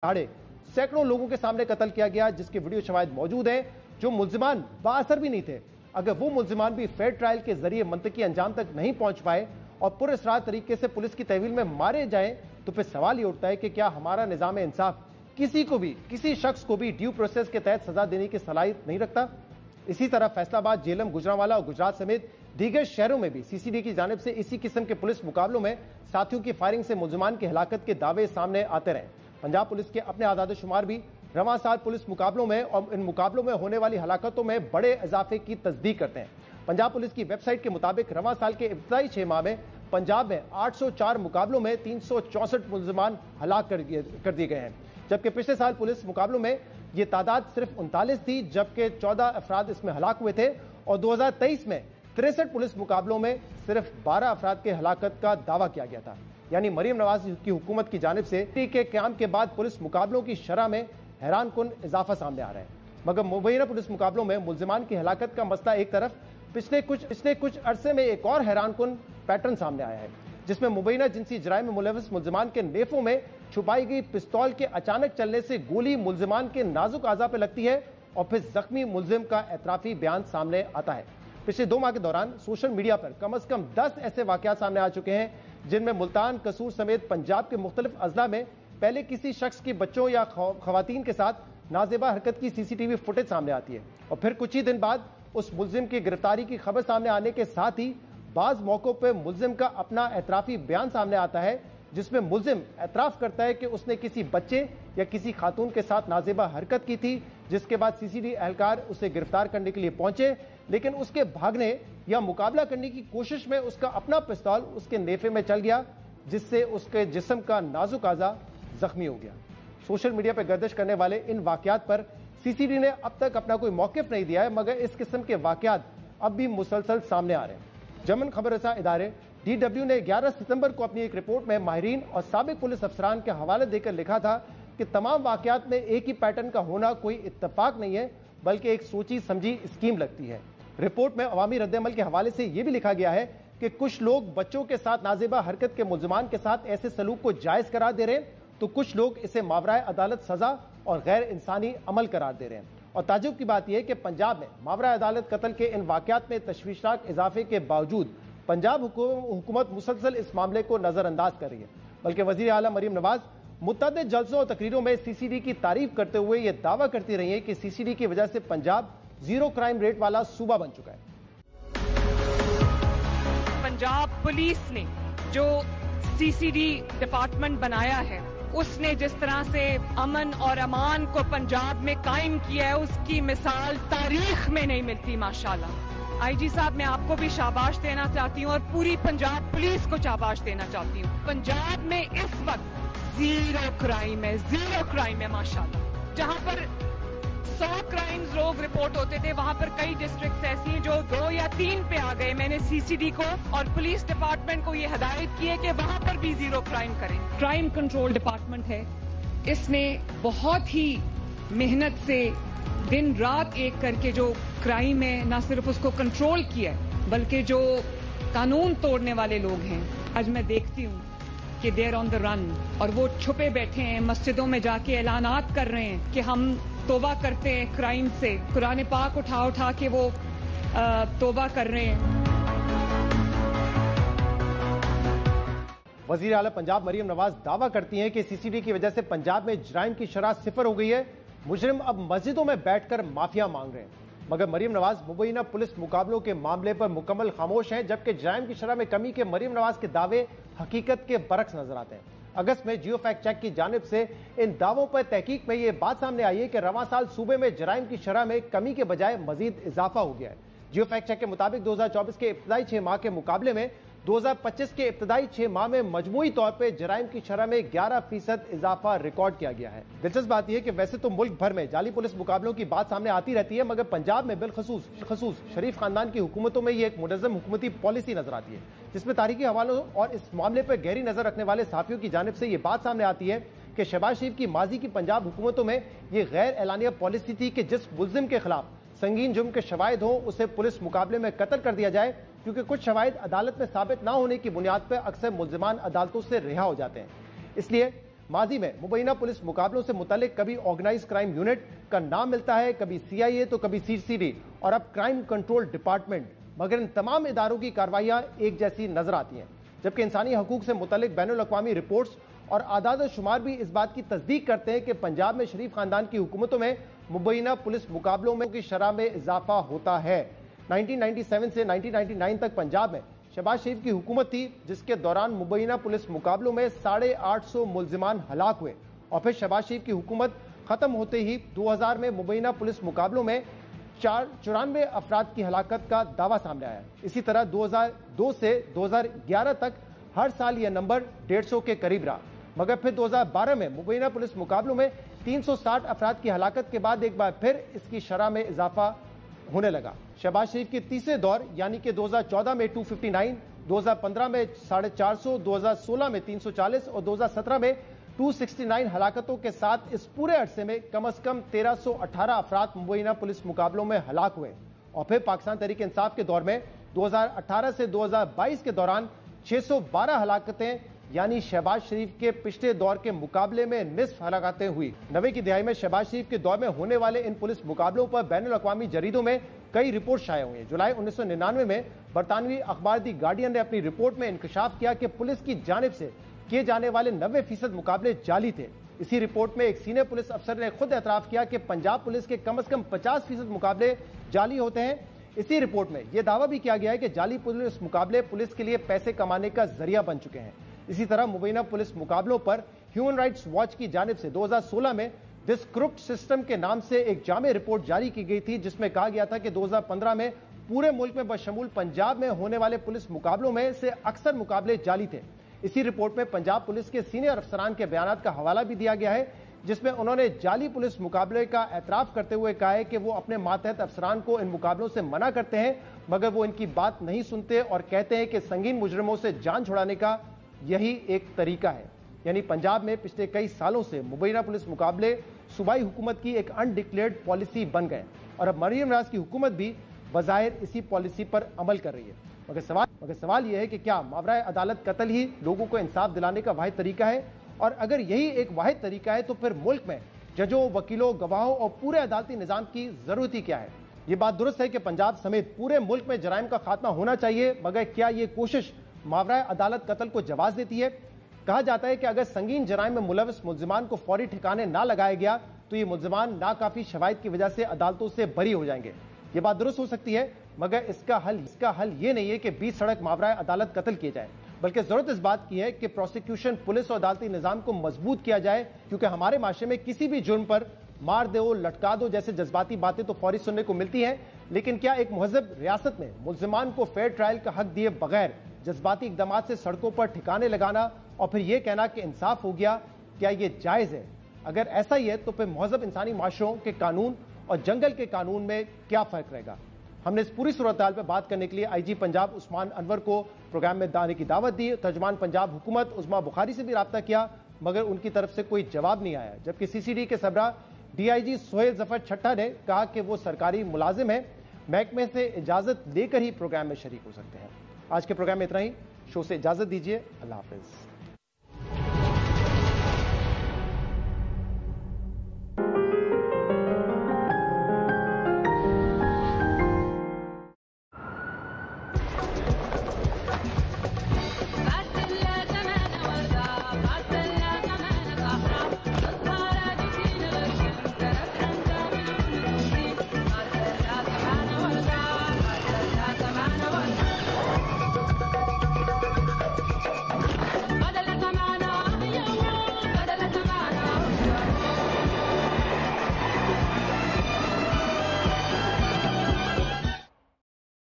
दहाड़े सैकड़ों लोगों के सामने कत्ल किया गया, जिसके वीडियो शवाहिद मौजूद हैं। जो मुल्जिमान बाअसर भी नहीं थे, अगर वो मुल्जिमान भी फेयर ट्रायल के जरिए मंतकी अंजाम तक नहीं पहुंच पाए और पुरअसरार तरीके से पुलिस की तहवील में मारे जाएं, तो फिर सवाल ये उठता है कि क्या हमारा निजाम इंसाफ किसी को भी, किसी शख्स को भी ड्यू प्रोसेस के तहत सजा देने की सलाहियत नहीं रखता। इसी तरह फैसलाबाद, झेलम, गुजरांवाला और गुजरात समेत दीगर शहरों में भी सीसीडी की जानिब से इसी किस्म के पुलिस मुकाबलों में साथियों की फायरिंग से मुल्जिमान की हलाकत के दावे सामने आते रहे। पंजाब पुलिस के अपने आदाद शुमार भी रवां साल पुलिस मुकाबलों में और इन मुकाबलों में होने वाली हलाकतों में बड़े इजाफे की तस्दीक करते हैं। पंजाब पुलिस की वेबसाइट के मुताबिक रवां साल के इब्तदाई 6 माह में पंजाब में 804 मुकाबलों में 364 मुल्जिमान हलाक कर दिए गए हैं, जबकि पिछले साल पुलिस मुकाबलों में ये तादाद सिर्फ 39 थी, जबकि 14 अफराद इसमें हलाक हुए थे। और 2023 में 63 पुलिस मुकाबलों में सिर्फ 12 अफराद के हलाकत का दावा किया गया था। यानी मरीम नवाज की हुकूमत की जानिब से के क्याम के बाद पुलिस मुकाबलों की शरह में हैरानकुन इजाफा सामने आ रहा है। मगर मुबैना पुलिस मुकाबलों में मुल्जिमान की हलाकत का मसला एक तरफ, पिछले कुछ अरसे में एक और हैरानकुन पैटर्न सामने आया है, जिसमें मुबैना जिनसी जराइम में मुलविस मुल्जिमान के नेफों में छुपाई गई पिस्तौल के अचानक चलने से गोली मुल्जिमान के नाजुक आज़ा पर लगती है और फिर जख्मी मुल्जिम का एतराफी बयान सामने आता है। पिछले 2 माह के दौरान सोशल मीडिया पर कम अज कम 10 ऐसे वाकयात सामने आ चुके हैं, जिनमें मुल्तान, कसूर समेत पंजाब के मुख्तलिफ अजला में पहले किसी शख्स की बच्चों या खवातीन के साथ नाजेबा हरकत की सीसीटीवी फुटेज सामने आती है और फिर कुछ ही दिन बाद उस मुल्जिम की गिरफ्तारी की खबर सामने आने के साथ ही बाज मौकों पर मुल्जिम का अपना एतराफी बयान सामने आता है, जिसमें मुल्जिम एतराफ करता है कि उसने किसी बच्चे या किसी खातून के साथ नाजेबा हरकत की थी, जिसके बाद सीसीडी एहलकार उसे गिरफ्तार करने के लिए पहुंचे, लेकिन उसके भागने या मुकाबला करने की कोशिश में उसका अपना पिस्तौल उसके नेफे में चल गया, जिससे उसके जिस्म का नाजुक आज़ा जख्मी हो गया। सोशल मीडिया पर गर्दिश करने वाले इन वाकयात पर सीसीडी ने अब तक अपना कोई मौकिफ नहीं दिया है, मगर इस किस्म के वाकयात अब भी मुसलसल सामने आ रहे हैं। जमन खबर रसा इदारे DW ने 11 सितंबर को अपनी एक रिपोर्ट में माहिरीन और साबिक पुलिस अफसरान के हवाले देकर लिखा था कि तमाम वाकयात में एक ही पैटर्न का होना कोई इत्तेफाक नहीं है, बल्कि एक सोची समझी स्कीम लगती है। रिपोर्ट में अवामी रद्द-ए-अमल के हवाले से यह भी लिखा गया है कि कुछ लोग बच्चों के साथ नाजेबा हरकत के मुल्जिमान के साथ ऐसे सलूक को जायज करार दे रहे हैं, तो कुछ लोग इसे मावराए अदालत सजा और गैर इंसानी अमल करार दे रहे हैं। और ताजुब की बात यह है कि पंजाब में मावराए अदालत कत्ल के इन वाकयात में तशवीशनाक इजाफे के बावजूद पंजाब हुकूमत मुसलसल इस मामले को नजरअंदाज कर रही है, बल्कि वजीर आला मरीम नवाज मुतअद्दिद जलसों और तकरीरों में सीसीडी की तारीफ करते हुए यह दावा करती रही है कि सीसीडी की वजह से पंजाब जीरो क्राइम रेट वाला सूबा बन चुका है। पंजाब पुलिस ने जो सीसीडी डिपार्टमेंट बनाया है, उसने जिस तरह से अमन और अमान को पंजाब में कायम किया है, उसकी मिसाल तारीख में नहीं मिलती। माशाल्लाह आईजी साहब, मैं आपको भी शाबाश देना चाहती हूँ और पूरी पंजाब पुलिस को शाबाश देना चाहती हूँ। पंजाब में इस वक्त जीरो क्राइम है माशाल्लाह। जहाँ पर 100 क्राइम्स लोग रिपोर्ट होते थे, वहाँ पर कई डिस्ट्रिक्ट्स ऐसी हैं जो 2 या 3 पे आ गए। मैंने सीसीडी को और पुलिस डिपार्टमेंट को ये हिदायत की है कि वहाँ पर भी जीरो क्राइम करें। क्राइम कंट्रोल डिपार्टमेंट है, इसने बहुत ही मेहनत से दिन रात एक करके जो क्राइम है ना सिर्फ उसको कंट्रोल किया है, बल्कि जो कानून तोड़ने वाले लोग हैं, आज मैं देखती हूँ कि देयर ऑन द रन और वो छुपे बैठे हैं, मस्जिदों में जाके ऐलानात कर रहे हैं कि हम तौबा करते हैं क्राइम से, कुरान पाक उठा के वो तौबा कर रहे हैं। वजीर आला पंजाब मरीम नवाज दावा करती हैं कि सीसीडी की वजह से पंजाब में जराइम की शरह सिफर हो गई है, मुजरिम अब मस्जिदों में बैठकर माफिया मांग रहे हैं। मगर मरीम नवाज मुबैना पुलिस मुकाबलों के मामले पर मुकम्मल खामोश हैं, जबकि जराइम की शरह में कमी के मरीम नवाज के दावे हकीकत के बरक्स नजर आते हैं। अगस्त में जियो फैक्ट चेक की जानिब से इन दावों पर तहकीक में यह बात सामने आई है कि रवां साल सूबे में जराइम की शरह में कमी के बजाय मजीद इजाफा हो गया है। जियो फैक्ट चेक के मुताबिक 2024 के इब्तदाई 6 माह के मुकाबले में 2025 के इब्तदाई 6 माह में मजमूई तौर पर जराइम की शरह में 11% इजाफा रिकॉर्ड किया गया है। दिलचस्प बात यह है कि वैसे तो मुल्क भर में जाली पुलिस मुकाबलों की बात सामने आती रहती है, मगर पंजाब में बिलखसूस शरीफ खानदान की हुकूमतों में यह एक मुनज़्ज़म हुकूमती पॉलिसी नजर आती है, जिसमें तारीखी हवालों और इस मामले पर गहरी नजर रखने वाले साफियों की जानिब से यह बात सामने आती है कि शहबाज शरीफ की माजी की पंजाब हुकूमतों में यह गैर एलानिया पॉलिसी थी कि जिस मुल्जिम के खिलाफ संगीन जुर्म के शवाहिद हो उसे पुलिस मुकाबले में कत्ल कर दिया जाए, क्योंकि कुछ शवाहिद अदालत में साबित ना होने की बुनियाद पर अक्सर मुल्जिमान अदालतों से रिहा हो जाते हैं। इसलिए माजी में मुबैना पुलिस मुकाबलों से मुतालिक कभी ऑर्गेनाइज क्राइम यूनिट का नाम मिलता है, कभी CIA तो कभी CCD और अब क्राइम कंट्रोल डिपार्टमेंट, मगर इन तमाम इदारों की कार्रवाइयां एक जैसी नजर आती हैं। जबकि इंसानी हकूक से मुतालिक बैनुल-अक़वामी रिपोर्ट्स और आदाद शुमार भी इस बात की तस्दीक करते हैं कि पंजाब में शरीफ खानदान की हुकूमतों में मुबैना पुलिस मुकाबलों में की शरह में इजाफा होता है। 1997 से 1999 तक पंजाब में शहबाज शरीफ की हुकूमत थी, जिसके दौरान मुबैना पुलिस मुकाबलों में 850 मुल्जिमान हलाक हुए और फिर शहबाज शरीफ की हुकूमत खत्म होते ही 2000 में मुबैना पुलिस मुकाबलों में 94 अफराद की हलाकत का दावा सामने आया। इसी तरह 2002 से 2011 तक हर साल यह नंबर 150 के करीब रहा, मगर फिर 2012 में मुबैना पुलिस मुकाबलों में 360 अफराद की हलाकत के बाद एक बार फिर इसकी शरह में इजाफा होने लगा। शहबाज शरीफ के तीसरे दौर यानी कि 2014 में 259, 2015 में 450, 2016 में 340 और 2017 में 269 हलाकतों के साथ इस पूरे अरसे में कम से कम 1318 अफराद मुबैना पुलिस मुकाबलों में हलाक हुए। और फिर पाकिस्तान तहरीक इंसाफ के दौर में 2018 से 2022 के दौरान 612 हलाकतें यानी शहबाज शरीफ के पिछले दौर के मुकाबले में निस्फ हलाकतें हुई। 90 की दिहाई में शहबाज शरीफ के दौर में होने वाले इन पुलिस मुकाबलों पर बैनुल-अक़वामी जरीदों में कई रिपोर्ट शाया हुई हैं। जुलाई 1999 में बरतानवी अखबार दी गार्डियन ने अपनी रिपोर्ट में इंकशाफ किया कि पुलिस की जानिब से किए जाने वाले 90% मुकाबले जाली थे। इसी रिपोर्ट में एक सीनियर पुलिस अफसर ने खुद एतराफ किया कि पंजाब पुलिस के कम से कम 50% मुकाबले जाली होते हैं। इसी रिपोर्ट में यह दावा भी किया गया है कि जाली पुलिस मुकाबले पुलिस के लिए पैसे कमाने का जरिया बन चुके हैं। इसी तरह मुबैना पुलिस मुकाबलों पर ह्यूमन राइट्स वॉच की जानिब से 2016 में दिस करप्ट सिस्टम के नाम से एक जामे रिपोर्ट जारी की गई थी, जिसमें कहा गया था कि 2015 में पूरे मुल्क में बशमूल पंजाब में होने वाले पुलिस मुकाबलों में से अक्सर मुकाबले जाली थे। इसी रिपोर्ट में पंजाब पुलिस के सीनियर अफसरान के बयानात का हवाला भी दिया गया है, जिसमें उन्होंने जाली पुलिस मुकाबले का एतराफ करते हुए कहा है कि वो अपने मातहत अफसरान को इन मुकाबलों से मना करते हैं, मगर वो इनकी बात नहीं सुनते और कहते हैं कि संगीन मुजरिमों से जान छुड़ाने का यही एक तरीका है। यानी पंजाब में पिछले कई सालों से मुबैना पुलिस मुकाबले सूबाई हुकूमत की एक अनडिक्लेयर्ड पॉलिसी बन गए और अब मरियम नवाज की हुकूमत भी बज़ाहिर इसी पॉलिसी पर अमल कर रही है। मगर सवाल यह है कि क्या मावराए अदालत कत्ल ही लोगों को इंसाफ दिलाने का वाहिद तरीका है? और अगर यही एक वाहिद तरीका है तो फिर मुल्क में जजों, वकीलों, गवाहों और पूरे अदालती निज़ाम की जरूरत ही क्या है? ये बात दुरुस्त है कि पंजाब समेत पूरे मुल्क में जराइम का खात्मा होना चाहिए, मगर क्या ये कोशिश मावराए अदालत कत्ल को जवाब देती है? कहा जाता है कि अगर संगीन जराइम में मुलविस मुल्जिमान को फौरी ठिकाने ना लगाया गया तो ये मुल्जिमान नाकाफी शवाहिद की वजह से अदालतों से बरी हो जाएंगे। ये बात दुरुस्त हो सकती है, मगर इसका हल ये नहीं है कि 20 सड़क मावराए अदालत कत्ल किए जाए, बल्कि जरूरत इस बात की है कि प्रोसिक्यूशन, पुलिस और अदालती निजाम को मजबूत किया जाए, क्योंकि हमारे माशरे में किसी भी जुर्म पर मार दो, लटका दो जैसे जज्बाती बातें तो फौरी सुनने को मिलती हैं, लेकिन क्या एक मुहज़्ज़ब रियासत में मुल्जिमान को फेयर ट्रायल का हक दिए बगैर जज्बाती इकदाम से सड़कों पर ठिकाने लगाना और फिर यह कहना कि इंसाफ हो गया, क्या यह जायज़ है? अगर ऐसा ही है तो फिर मुहज़्ज़ब इंसानी माशरों के कानून और जंगल के कानून में क्या फ़र्क रहेगा? हमने इस पूरी सूरत हाल पर बात करने के लिए IG पंजाब उस्मान अनवर को प्रोग्राम में आने की दावत दी। तर्जुमान पंजाब हुकूमत उस्मा बुखारी से भी रब्ता किया, मगर उनकी तरफ से कोई जवाब नहीं आया। जबकि CCD के सबरा DIG सोहेल जफर छट्टा ने कहा कि वो सरकारी मुलाजिम है, महकमे से इजाज़त लेकर ही प्रोग्राम में शरीक हो सकते हैं। आज के प्रोग्राम में इतना ही। शो से इजाज़त दीजिए। अल्लाह हाफिज़।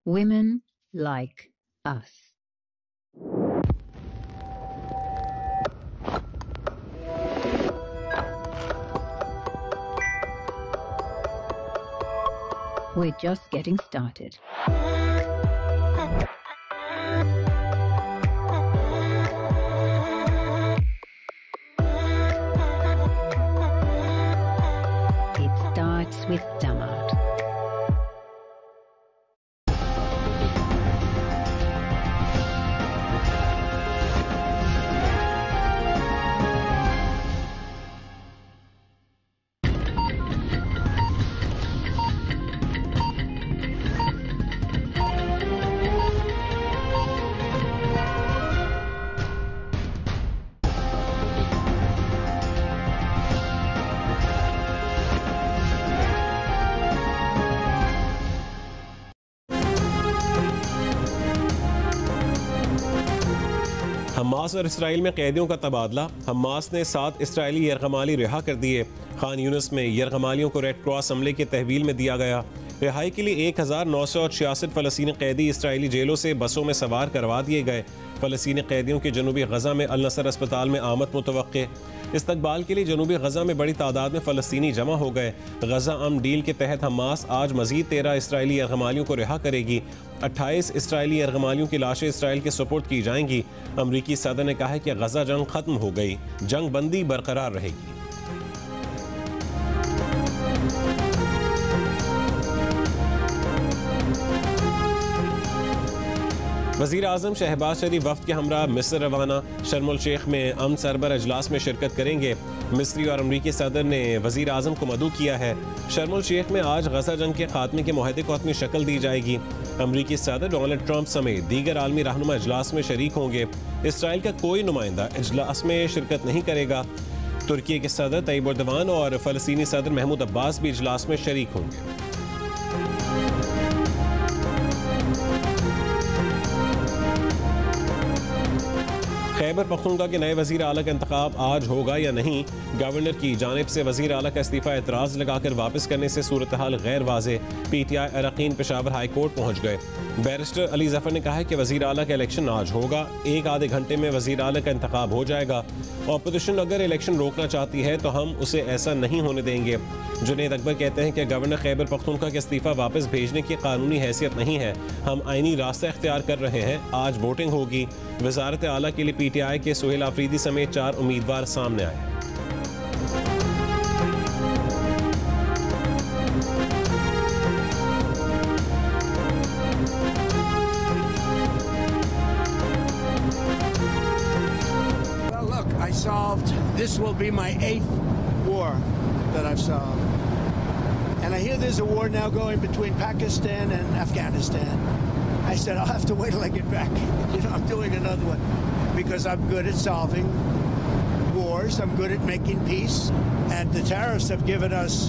Women like us. We're just getting started. It starts with Damad. Hamas और इसराइल में कैदियों का तबादला। हमास ने 7 इसराइली यरगमाली रिहा कर दिए। खान यूनिस में यरगमालियों को रेड क्रॉस अमले के तहवील में दिया गया। रिहाई के लिए 1966 फ़लस्तीनी कैदी इसराइली जेलों से बसों में सवार करवा दिए गए। फ़लस्तीनी कैदियों के जनूबी गजा में अल नसर अस्पताल में आमद मुतवक्के। इस्तकबाल के लिए जनूबी गजा में बड़ी तादाद में फ़लस्तीनी जमा हो गए। गजा अमन डील के तहत हमास आज मजीद 13 इसराइली यरगमालियों को रिहा करेगी। 28 इसराइली यरगमालियों की लाशें इसराइल के सुपुर्द की जाएंगी। अमरीकी सदर ने कहा है कि गजा जंग खत्म हो गई, जंग बंदी बरकरार रहेगी। वज़ीर आज़म शहबाज शरीफ वफ़द के हमरा मिस्र रवाना। शर्म शेख में अमन सरबर अजलास में शिरकत करेंगे। मिस्री और अमरीकी सदर ने वज़ीर आज़म को मदऊ किया है। शर्म शेख में आज गजा जंग के खात्मे के मुआहदे को अपनी शक्ल दी जाएगी। अमरीकी सदर डोनाल्ड ट्रंप समेत दीगर आलमी रहनुमा अजलास में शरीक होंगे। इसराइल का कोई नुमाइंदा अजलास में शिरकत नहीं करेगा। तुर्की के सदर तैयब एर्दोगान और फ़लस्तीनी सदर महमूद अब्बास भी इजलास में शरीक होंगे। खैबर पख्तूनख्वा के नए वज़ीर आला का इंतखाब आज होगा या नहीं। गवर्नर की जानिब से वज़ीर आला का इस्तीफ़ा एतराज़ लगाकर वापस करने से सूरत हाल गैर वाज़े। PTI अरकान पेशावर हाई कोर्ट पहुँच गए। बैरिस्टर अली ज़फ़र ने कहा है कि वज़ीर आला का इलेक्शन आज होगा। 1 आधे घंटे में वज़ीर आला का इंतखाब हो जाएगा। अपोजिशन अगर इलेक्शन रोकना चाहती है तो हम उसे ऐसा नहीं होने देंगे। जुनैद अकबर कहते हैं कि गवर्नर खैबर पख्तूनख्वा के इस्तीफ़ा वापस भेजने की कानूनी हैसियत नहीं है। हम आईनी रास्ता इख्तियार कर रहे हैं। आज वोटिंग होगी। वज़ारत आला के लिए PTI के सुहेल आफरीदी समेत 4 उम्मीदवार सामने आए। Well, look, I solved. This will be my 8th war that I've solved, and I hear there's a war now going between Pakistan and Afghanistan. I said I'll have to wait till I get back. I'm doing another one because I'm good at solving wars. I'm good at making peace, and the tariffs have given us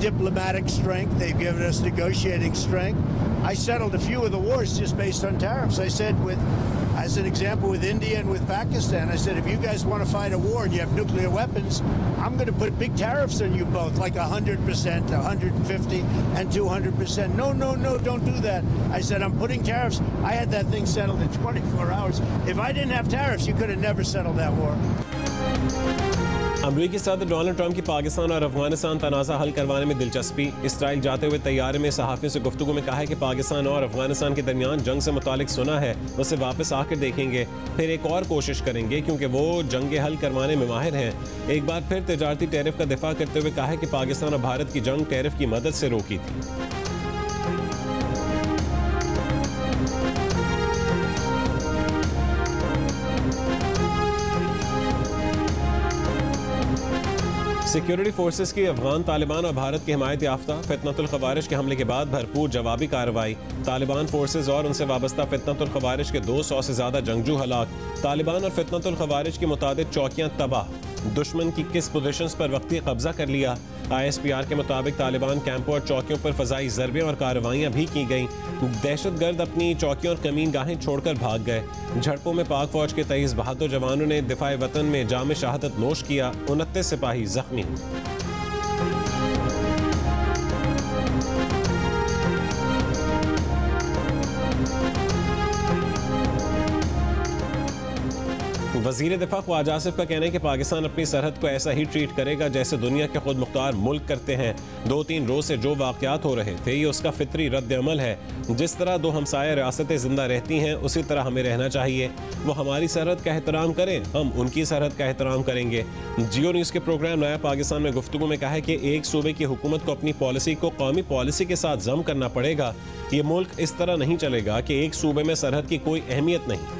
diplomatic strength. They've given us negotiating strength. I settled a few of the wars just based on tariffs. I said, as an example, with India and with Pakistan, I said, if you guys want to fight a war and you have nuclear weapons, I'm going to put big tariffs on you both, like 100%, 150, and 200%. No, don't do that. I said, I'm putting tariffs. I had that thing settled in 24 hours. If I didn't have tariffs, you could have never settled that war. अमरीकी सदर Donald Trump की पाकिस्तान और अफगानिस्तान तनाज़ा हल करवाने में दिलचस्पी। Israel जाते हुए तैयारे में सहाफ़ियों से गुफ्तगू में कहा है कि पाकिस्तान और अफगानिस्तान के दरमियान जंग से मुतालिक सुना है, उसे वापस आकर देखेंगे, फिर एक और कोशिश करेंगे क्योंकि वो जंग हल करवाने में माहिर हैं। एक बार फिर तिजारती टैरिफ का दिफा करते हुए कहा है कि पाकिस्तान और भारत की जंग टैरिफ की मदद से रोकी थी। सिक्योरिटी फोर्सेस की अफगान तालिबान और भारत की हिमायत याफ्ता फितनतुल खवारिज के हमले के बाद भरपूर जवाबी कार्रवाई। तालिबान फोर्सेस और उनसे वाबस्ता फितनतुल खवारिज के 200 से ज्यादा जंगजू हलाक। तालिबान और फितनतुल खवारिज की मुताबिक चौकियां तबाह। दुश्मन की किस पोजीशंस पर वक्ती कब्जा कर लिया। ISPR के मुताबिक तालिबान कैंपों और चौकियों पर फजाई ज़रबे और कार्रवाइयाँ भी की गईं। दहशतगर्द अपनी चौकियों और कमीन गाहें छोड़कर भाग गए। झड़पों में पाक फौज के 23 बहादुर जवानों ने दिफाए वतन में जाम शहादत नोश किया। 29 सिपाही जख्मी। वज़ीर दिफा ख्वाजा आसिफ का कहना है कि पाकिस्तान अपनी सरहद को ऐसा ही ट्रीट करेगा जैसे दुनिया के खुद मुख्तार मुल्क करते हैं। 2-3 रोज से जो वाक़यात हो रहे थे ये उसका फितरी रद्द अमल है। जिस तरह 2 हमसाया रियासतें जिंदा रहती हैं उसी तरह हमें रहना चाहिए। वो हमारी सरहद का एहतराम करें, हम उनकी सरहद का एहतराम करेंगे। जियो न्यूज़ के प्रोग्राम नया पाकिस्तान में गुफ्तगू में कहा है कि एक सूबे की हुकूमत को अपनी पॉलिसी को कौमी पॉलिसी के साथ जम करना पड़ेगा। ये मुल्क इस तरह नहीं चलेगा कि एक सूबे में सरहद की कोई अहमियत नहीं।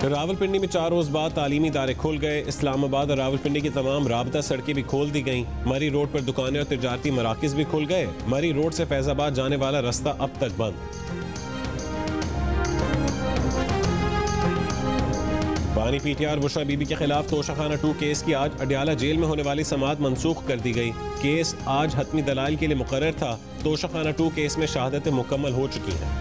रावलपिंडी में 4 रोज बाद तालीमी इदारे खुल गए। इस्लामाबाद और रावलपिंडी की तमाम राबता सड़कें भी खोल दी गईं। मरी रोड पर दुकानें और तिजारती मराकिज भी खुल गए। मरी रोड से फैजाबाद जाने वाला रास्ता अब तक बंद। बानी पीटीआर बुशरा बीबी के खिलाफ तोशाखाना 2 केस की आज अडयाला जेल में होने वाली समाअत मंसूख कर दी गई। केस आज हतमी दलाइल के लिए मुकर्रर था। तोशाखाना 2 केस में शहादतें मुकम्मल हो चुकी हैं।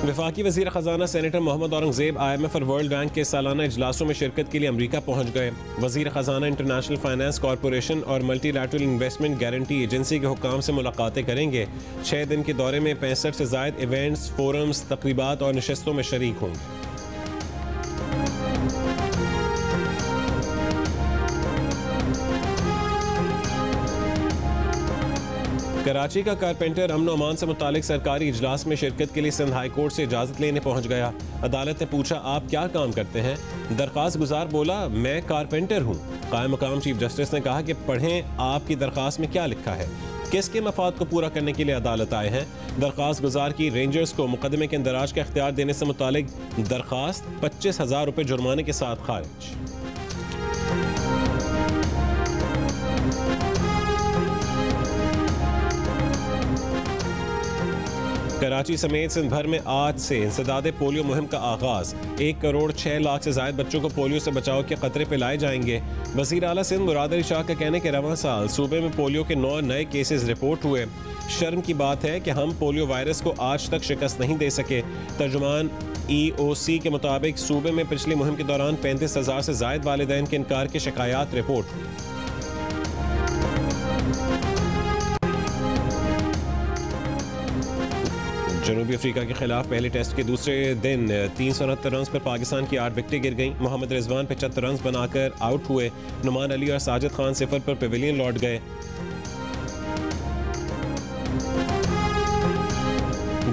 वफाकी वज़ीर ख़ज़ाना सेनेटर मोहम्मद औरंगज़ेब IMF और वर्ल्ड बैंक के सालाना इजलासों में शिरकत के लिए अमरीका पहुँच गए। वज़ीर ख़ज़ाना इंटरनेशनल फाइनेंस कॉरपोरेशन और मल्टीलैटरल इन्वेस्टमेंट गारंटी एजेंसी के हुक्काम से मुलाकातें करेंगे। 6 दिन के दौरे में 65 से ज़ायद इवेंट्स, फोरम्स, तकरीबात और नशस्तों में शरीक होंगे। कराची का कारपेंटर अमन अमान से मुतालिक सरकारी इजलास में शिरकत के लिए सिंध हाई कोर्ट से इजाज़त लेने पहुंच गया। अदालत ने पूछा, आप क्या काम करते हैं? दरख्वास्त गुजार बोला, मैं कारपेंटर हूं। कायम मकाम चीफ जस्टिस ने कहा कि पढ़ें आपकी दरख्वास्त में क्या लिखा है, किसके मफाद को पूरा करने के लिए अदालत आए हैं। दरख्वास्त गुजार की रेंजर्स को मुकदमे के इंदराज का इख्तियार देने से मुतालिक दरख्वास्त 25,000 रुपये जुर्माने के साथ खारिज। कराची समेत सिंध भर में आज से इंसदादे पोलियो मुहिम का आगाज। 1 करोड़ 6 लाख से ज्यादा बच्चों को पोलियो से बचाव के खतरे पे लाए जाएंगे। वज़ीर आला सिंध मुराद अली शाह का कहना है कि रवां साल सूबे में पोलियो के 9 नए केसेस रिपोर्ट हुए। शर्म की बात है कि हम पोलियो वायरस को आज तक शिकस्त नहीं दे सके। तर्जुमान EOC के मुताबिक सूबे में पिछली मुहिम के दौरान 35,000 से ज्यादा वालिदैन के इनकार की शिकायत रिपोर्ट हुई। जनूबी अफ्रीका के खिलाफ पहले टेस्ट के दूसरे दिन 369 रन पर पाकिस्तान की 8 विकेटें गिर गईं। मोहम्मद रिजवान 75 रन बनाकर आउट हुए। नुमान अली और साजिद खान 0 पर पेविलियन लौट गए।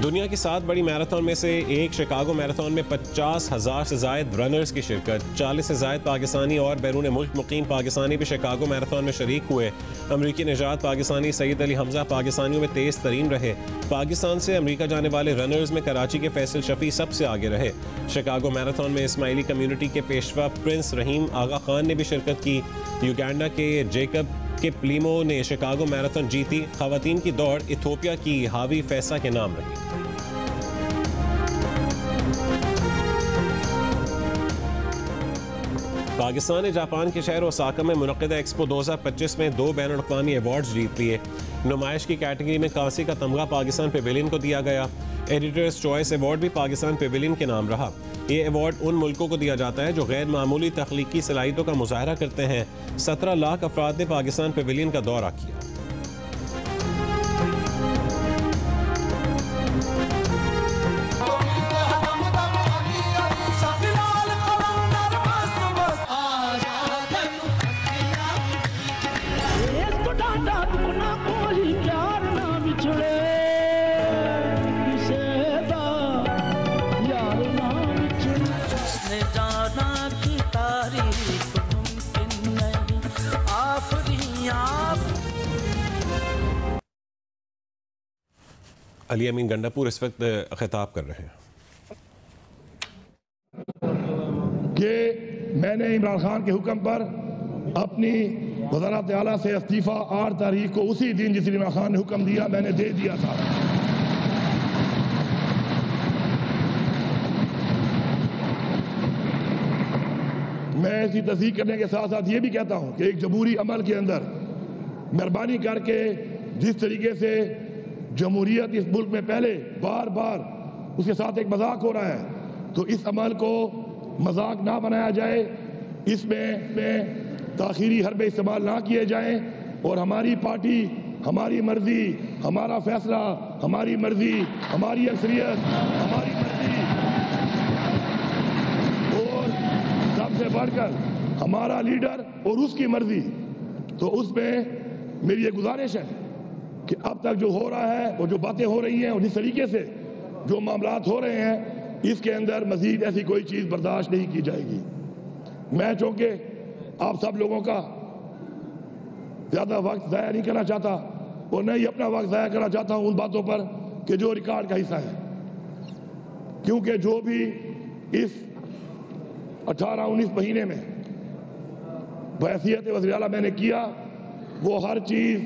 दुनिया की 7 बड़ी मैराथन में से एक शिकागो मैराथन में 50,000 से ज्यादा रनर्स की शिरकत। 40 से ज्यादा पाकिस्तानी और बैरून मुल्क मुकीम पाकिस्तानी भी शिकागो मैराथन में शरीक हुए। अमरीकी निजात पाकिस्तानी सईद अली हमजा पाकिस्तानियों में तेज तरीन रहे। पाकिस्तान से अमरीका जाने वाले रनर्स में कराची के फैसल शफी सबसे आगे रहे। शिकागो मैराथन में इस्माइली कम्युनिटी के पेशवा प्रिंस रहीम आगा खान ने भी शिरकत की। युगांडा के जेकब के प्लीमो ने शिकागो मैराथन जीती। खवातीन की दौड़ इथियोपिया की हावी फैसा के नाम रही। पाकिस्तान ने जापान के शहर ओसाका में मुनक़िदा एक्सपो 2025 में 2 बैनुल-अक़वामी अवार्ड्स जीत लिए। नुमाइश की कैटेगरी में कांसी का तमगा पाकिस्तान पेविलियन को दिया गया। एडिटर्स चॉइस अवार्ड भी पाकिस्तान पेविलियन के नाम रहा। ये अवार्ड उन मुल्कों को दिया जाता है जो गैर मामूली तख्लीकी सलाहियतों का मुजाहरा करते हैं। 17 लाख अफराद ने पाकिस्तान पेविलियन का दौरा किया। अली अमीन गंडापुर इस वक्त खिताब कर रहे हैं कि मैंने इमरान खान के हुक्म पर अपनी वज़ारत आला से इस्तीफ़ा 8 तारीख को उसी दिन जिस दिन इमरान खान ने हुक्म दिया मैंने दे दिया था। मैं इसकी तस्दीक करने के साथ साथ ये भी कहता हूँ कि एक जमहूरी अमल के अंदर मेहरबानी करके जिस तरीके से जमहूरियत इस मुल्क में पहले बार बार उसके साथ एक मजाक हो रहा है, तो इस अमल को मजाक ना बनाया जाए, इसमें ताखीरी हरबे इस्तेमाल ना किए जाएं और हमारी पार्टी, हमारी मर्जी, हमारा फैसला, हमारी मर्जी, हमारी अक्सरियत, हमारी मर्जी और सबसे बढ़कर हमारा लीडर और उसकी मर्जी। तो उसमें मेरी ये गुजारिश है कि अब तक जो हो रहा है और जो बातें हो रही हैं और जिस तरीके से जो मामलात हो रहे हैं, इसके अंदर मजीद ऐसी कोई चीज़ बर्दाश्त नहीं की जाएगी। मैं चूँकि आप सब लोगों का ज़्यादा वक्त ज़ाया नहीं करना चाहता और न ही अपना वक्त ज़ाया करना चाहता हूँ उन बातों पर कि जो रिकॉर्ड का हिस्सा है, क्योंकि जो भी इस 18-19 महीने में बहैसियत वज़ीर आला मैंने किया, वो हर चीज़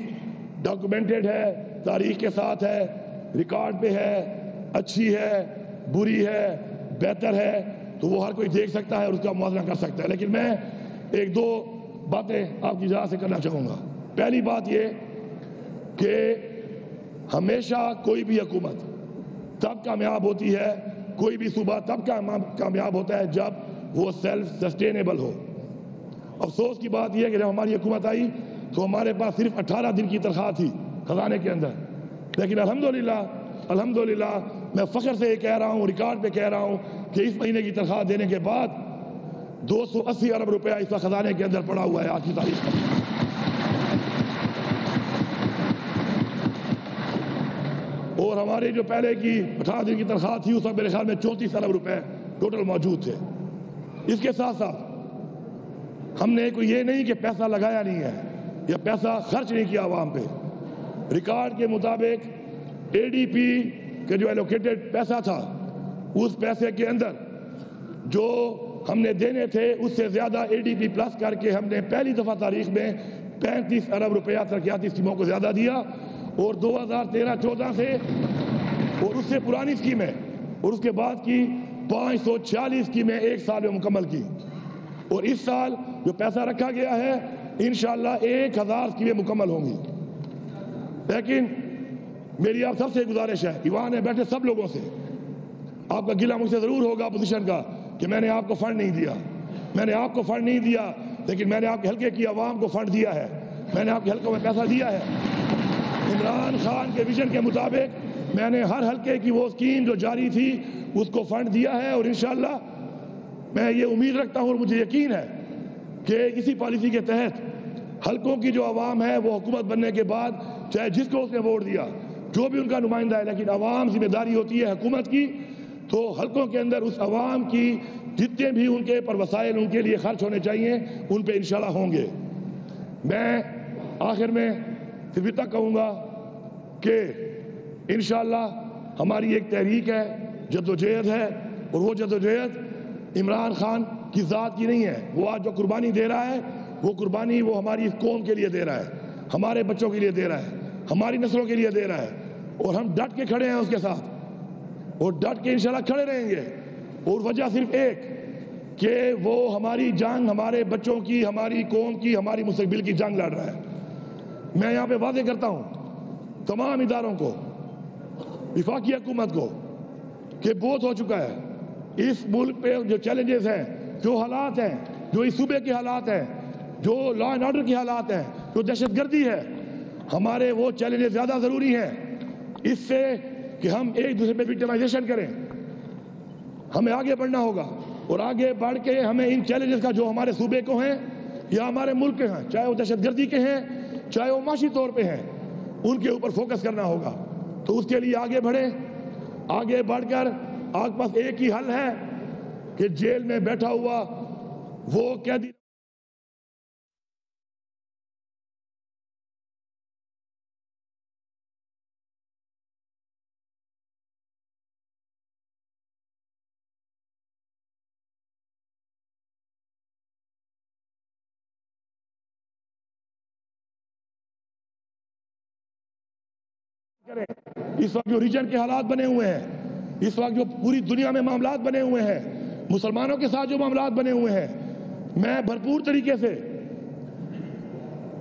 डॉक्यूमेंटेड है, तारीख के साथ है, रिकॉर्ड पे है, अच्छी है, बुरी है, बेहतर है, तो वो हर कोई देख सकता है और उसका मुआवजा कर सकता है। लेकिन मैं एक दो बातें आपकी इजाज़त से करना चाहूँगा। पहली बात ये कि हमेशा कोई भी हुकूमत तब कामयाब होती है, कोई भी सूबा तब कामयाब होता है जब वो सेल्फ सस्टेनेबल हो। अफसोस की बात यह है कि जब हमारी हुकूमत आई तो हमारे पास सिर्फ 18 दिन की तनख्वाह थी खजाने के अंदर, लेकिन अल्हम्दुलिल्लाह मैं फख्र से ये कह रहा हूँ, रिकॉर्ड पे कह रहा हूँ कि इस महीने की तनख्वाह देने के बाद 280 अरब रुपया इस वक्त खजाने के अंदर पड़ा हुआ है आज की तारीख में। और हमारे जो पहले की 18 दिन की तनख्वाह थी उस वक्त मेरे ख्याल में 34 अरब रुपए टोटल मौजूद थे। इसके साथ साथ हमने कोई ये नहीं कि पैसा लगाया नहीं है या पैसा खर्च नहीं किया आवाम पे। रिकॉर्ड के मुताबिक एडीपी के जो एलोकेटेड पैसा था उस पैसे के अंदर जो हमने देने थे उससे ज्यादा एडीपी प्लस करके हमने पहली दफा तारीख में 35 अरब रुपया तरक्याती स्कीमों को ज्यादा दिया। और 2013-14 से और उससे पुरानी स्कीमें और उसके बाद की 540 स्कीमें एक साल में मुकम्मल की। और इस साल जो पैसा रखा गया है इंशाअल्लाह 1000 स्कीमें मुकम्मल होंगी। लेकिन मेरी आप सबसे गुजारिश है, ईवान में बैठे सब लोगों से, आपका गिला मुझसे जरूर होगा अपोजिशन का कि मैंने आपको फंड नहीं दिया। मैंने आपको फंड नहीं दिया, लेकिन मैंने आपके हल्के की आवाम को फंड दिया है, मैंने आपके हल्कों में पैसा दिया है। इमरान खान के विजन के मुताबिक मैंने हर हल्के की वो स्कीम जो जारी थी उसको फंड दिया है। और इंशाअल्लाह मैं ये उम्मीद रखता हूँ और मुझे यकीन है कि इसी पॉलिसी के तहत हल्कों की जो आवाम है वो हुकूमत बनने के बाद चाहे जिसको उसने वोट दिया, जो भी उनका नुमाइंदा है, लेकिन आवाम जिम्मेदारी होती है हुकूमत की, तो हल्कों के अंदर उस आवाम की जितने भी उनके पर वसाइल उनके लिए खर्च होने चाहिए उन पे इंशाल्लाह होंगे। मैं आखिर में सिर्फ इतना कहूँगा कि इंशाअल्लाह हमारी एक तहरीक है, जद्दोजहद है, और वो जद्दोजहद इमरान खान की ज़ात की नहीं है। वो आज जो कुर्बानी दे रहा है वो कुर्बानी वो हमारी इस कौम के लिए दे रहा है, हमारे बच्चों के लिए दे रहा है, हमारी नस्लों के लिए दे रहा है। और हम डट के खड़े हैं उसके साथ और डट के इंशाल्लाह खड़े रहेंगे। और वजह सिर्फ एक कि वो हमारी जंग, हमारे बच्चों की, हमारी कौम की, हमारी मुस्तकबिल की जंग लड़ रहा है। मैं यहाँ पे वादे करता हूँ तमाम इदारों को, वफाकी हुकूमत को, कि बहुत हो चुका है। इस मुल्क पे जो चैलेंजेस हैं, जो हालात हैं, जो इस सूबे के हालात हैं, जो लॉ एंड ऑर्डर के हालात हैं, जो दहशतगर्दी है, हमारे वो चैलेंजेस ज्यादा जरूरी हैं इससे कि हम एक दूसरे पे विक्टिमाइजेशन करें। हमें आगे बढ़ना होगा और आगे बढ़ के हमें इन चैलेंजेस का जो हमारे सूबे को हैं या हमारे मुल्क के हैं, चाहे वो दहशतगर्दी के हैं, चाहे वो माशी तौर पे हैं, उनके ऊपर फोकस करना होगा। तो उसके लिए आगे बढ़े। आगे बढ़कर आपके पास एक ही हल है कि जेल में बैठा हुआ वो कैदी करें। इस वक्त जो रीजन के हालात बने हुए हैं, इस वक्त जो पूरी दुनिया में मामलात बने हुए हैं, मुसलमानों के साथ जो मामलात बने हुए हैं, मैं भरपूर तरीके से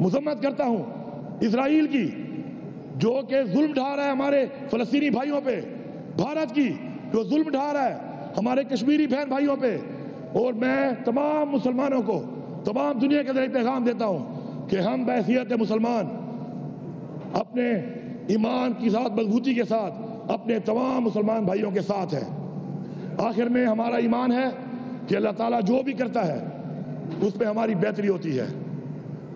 मुजम्मत करता हूं इजराइल की, जो कि जुल्म ढा रहा है हमारे फलस्तीनी भाइयों पे, भारत की जो जुल्म ढा रहा है हमारे कश्मीरी बहन भाइयों पे। और मैं तमाम मुसलमानों को, तमाम दुनिया के अंदर पैगाम देता हूं कि हम बहैसियत मुसलमान अपने ईमान की साथ, मजबूती के साथ अपने तमाम मुसलमान भाइयों के साथ हैं। आखिर में हमारा ईमान है कि अल्लाह ताला जो भी करता है उसमें हमारी बेहतरी होती है।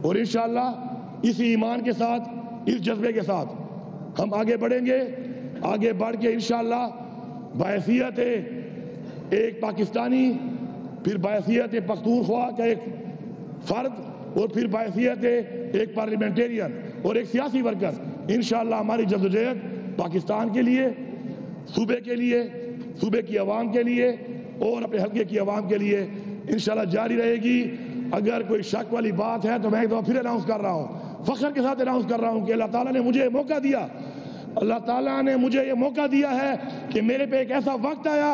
और इंशाअल्लाह इसी ईमान के साथ, इस जज्बे के साथ हम आगे बढ़ेंगे। आगे बढ़ के इंशाअल्लाह बहैसियत एक पाकिस्तानी, फिर बहैसियत पख्तूनख्वा का एक फर्द, और फिर बहैसियत एक पार्लियामेंटेरियन और एक सियासी वर्कर, इंशाअल्लाह हमारी जद्दोजहद पाकिस्तान के लिए, सूबे के लिए, सूबे की आवाम के लिए और अपने हल्के की आवाम के लिए इंशाअल्लाह जारी रहेगी। अगर कोई शक वाली बात है तो मैं एक दफा फिर अनाउंस कर रहा हूं, फख्र के साथ अनाउंस कर रहा हूं कि अल्लाह ताला ने मुझे मौका दिया, अल्लाह ताला ने मुझे ये मौका दिया है कि मेरे पे एक ऐसा वक्त आया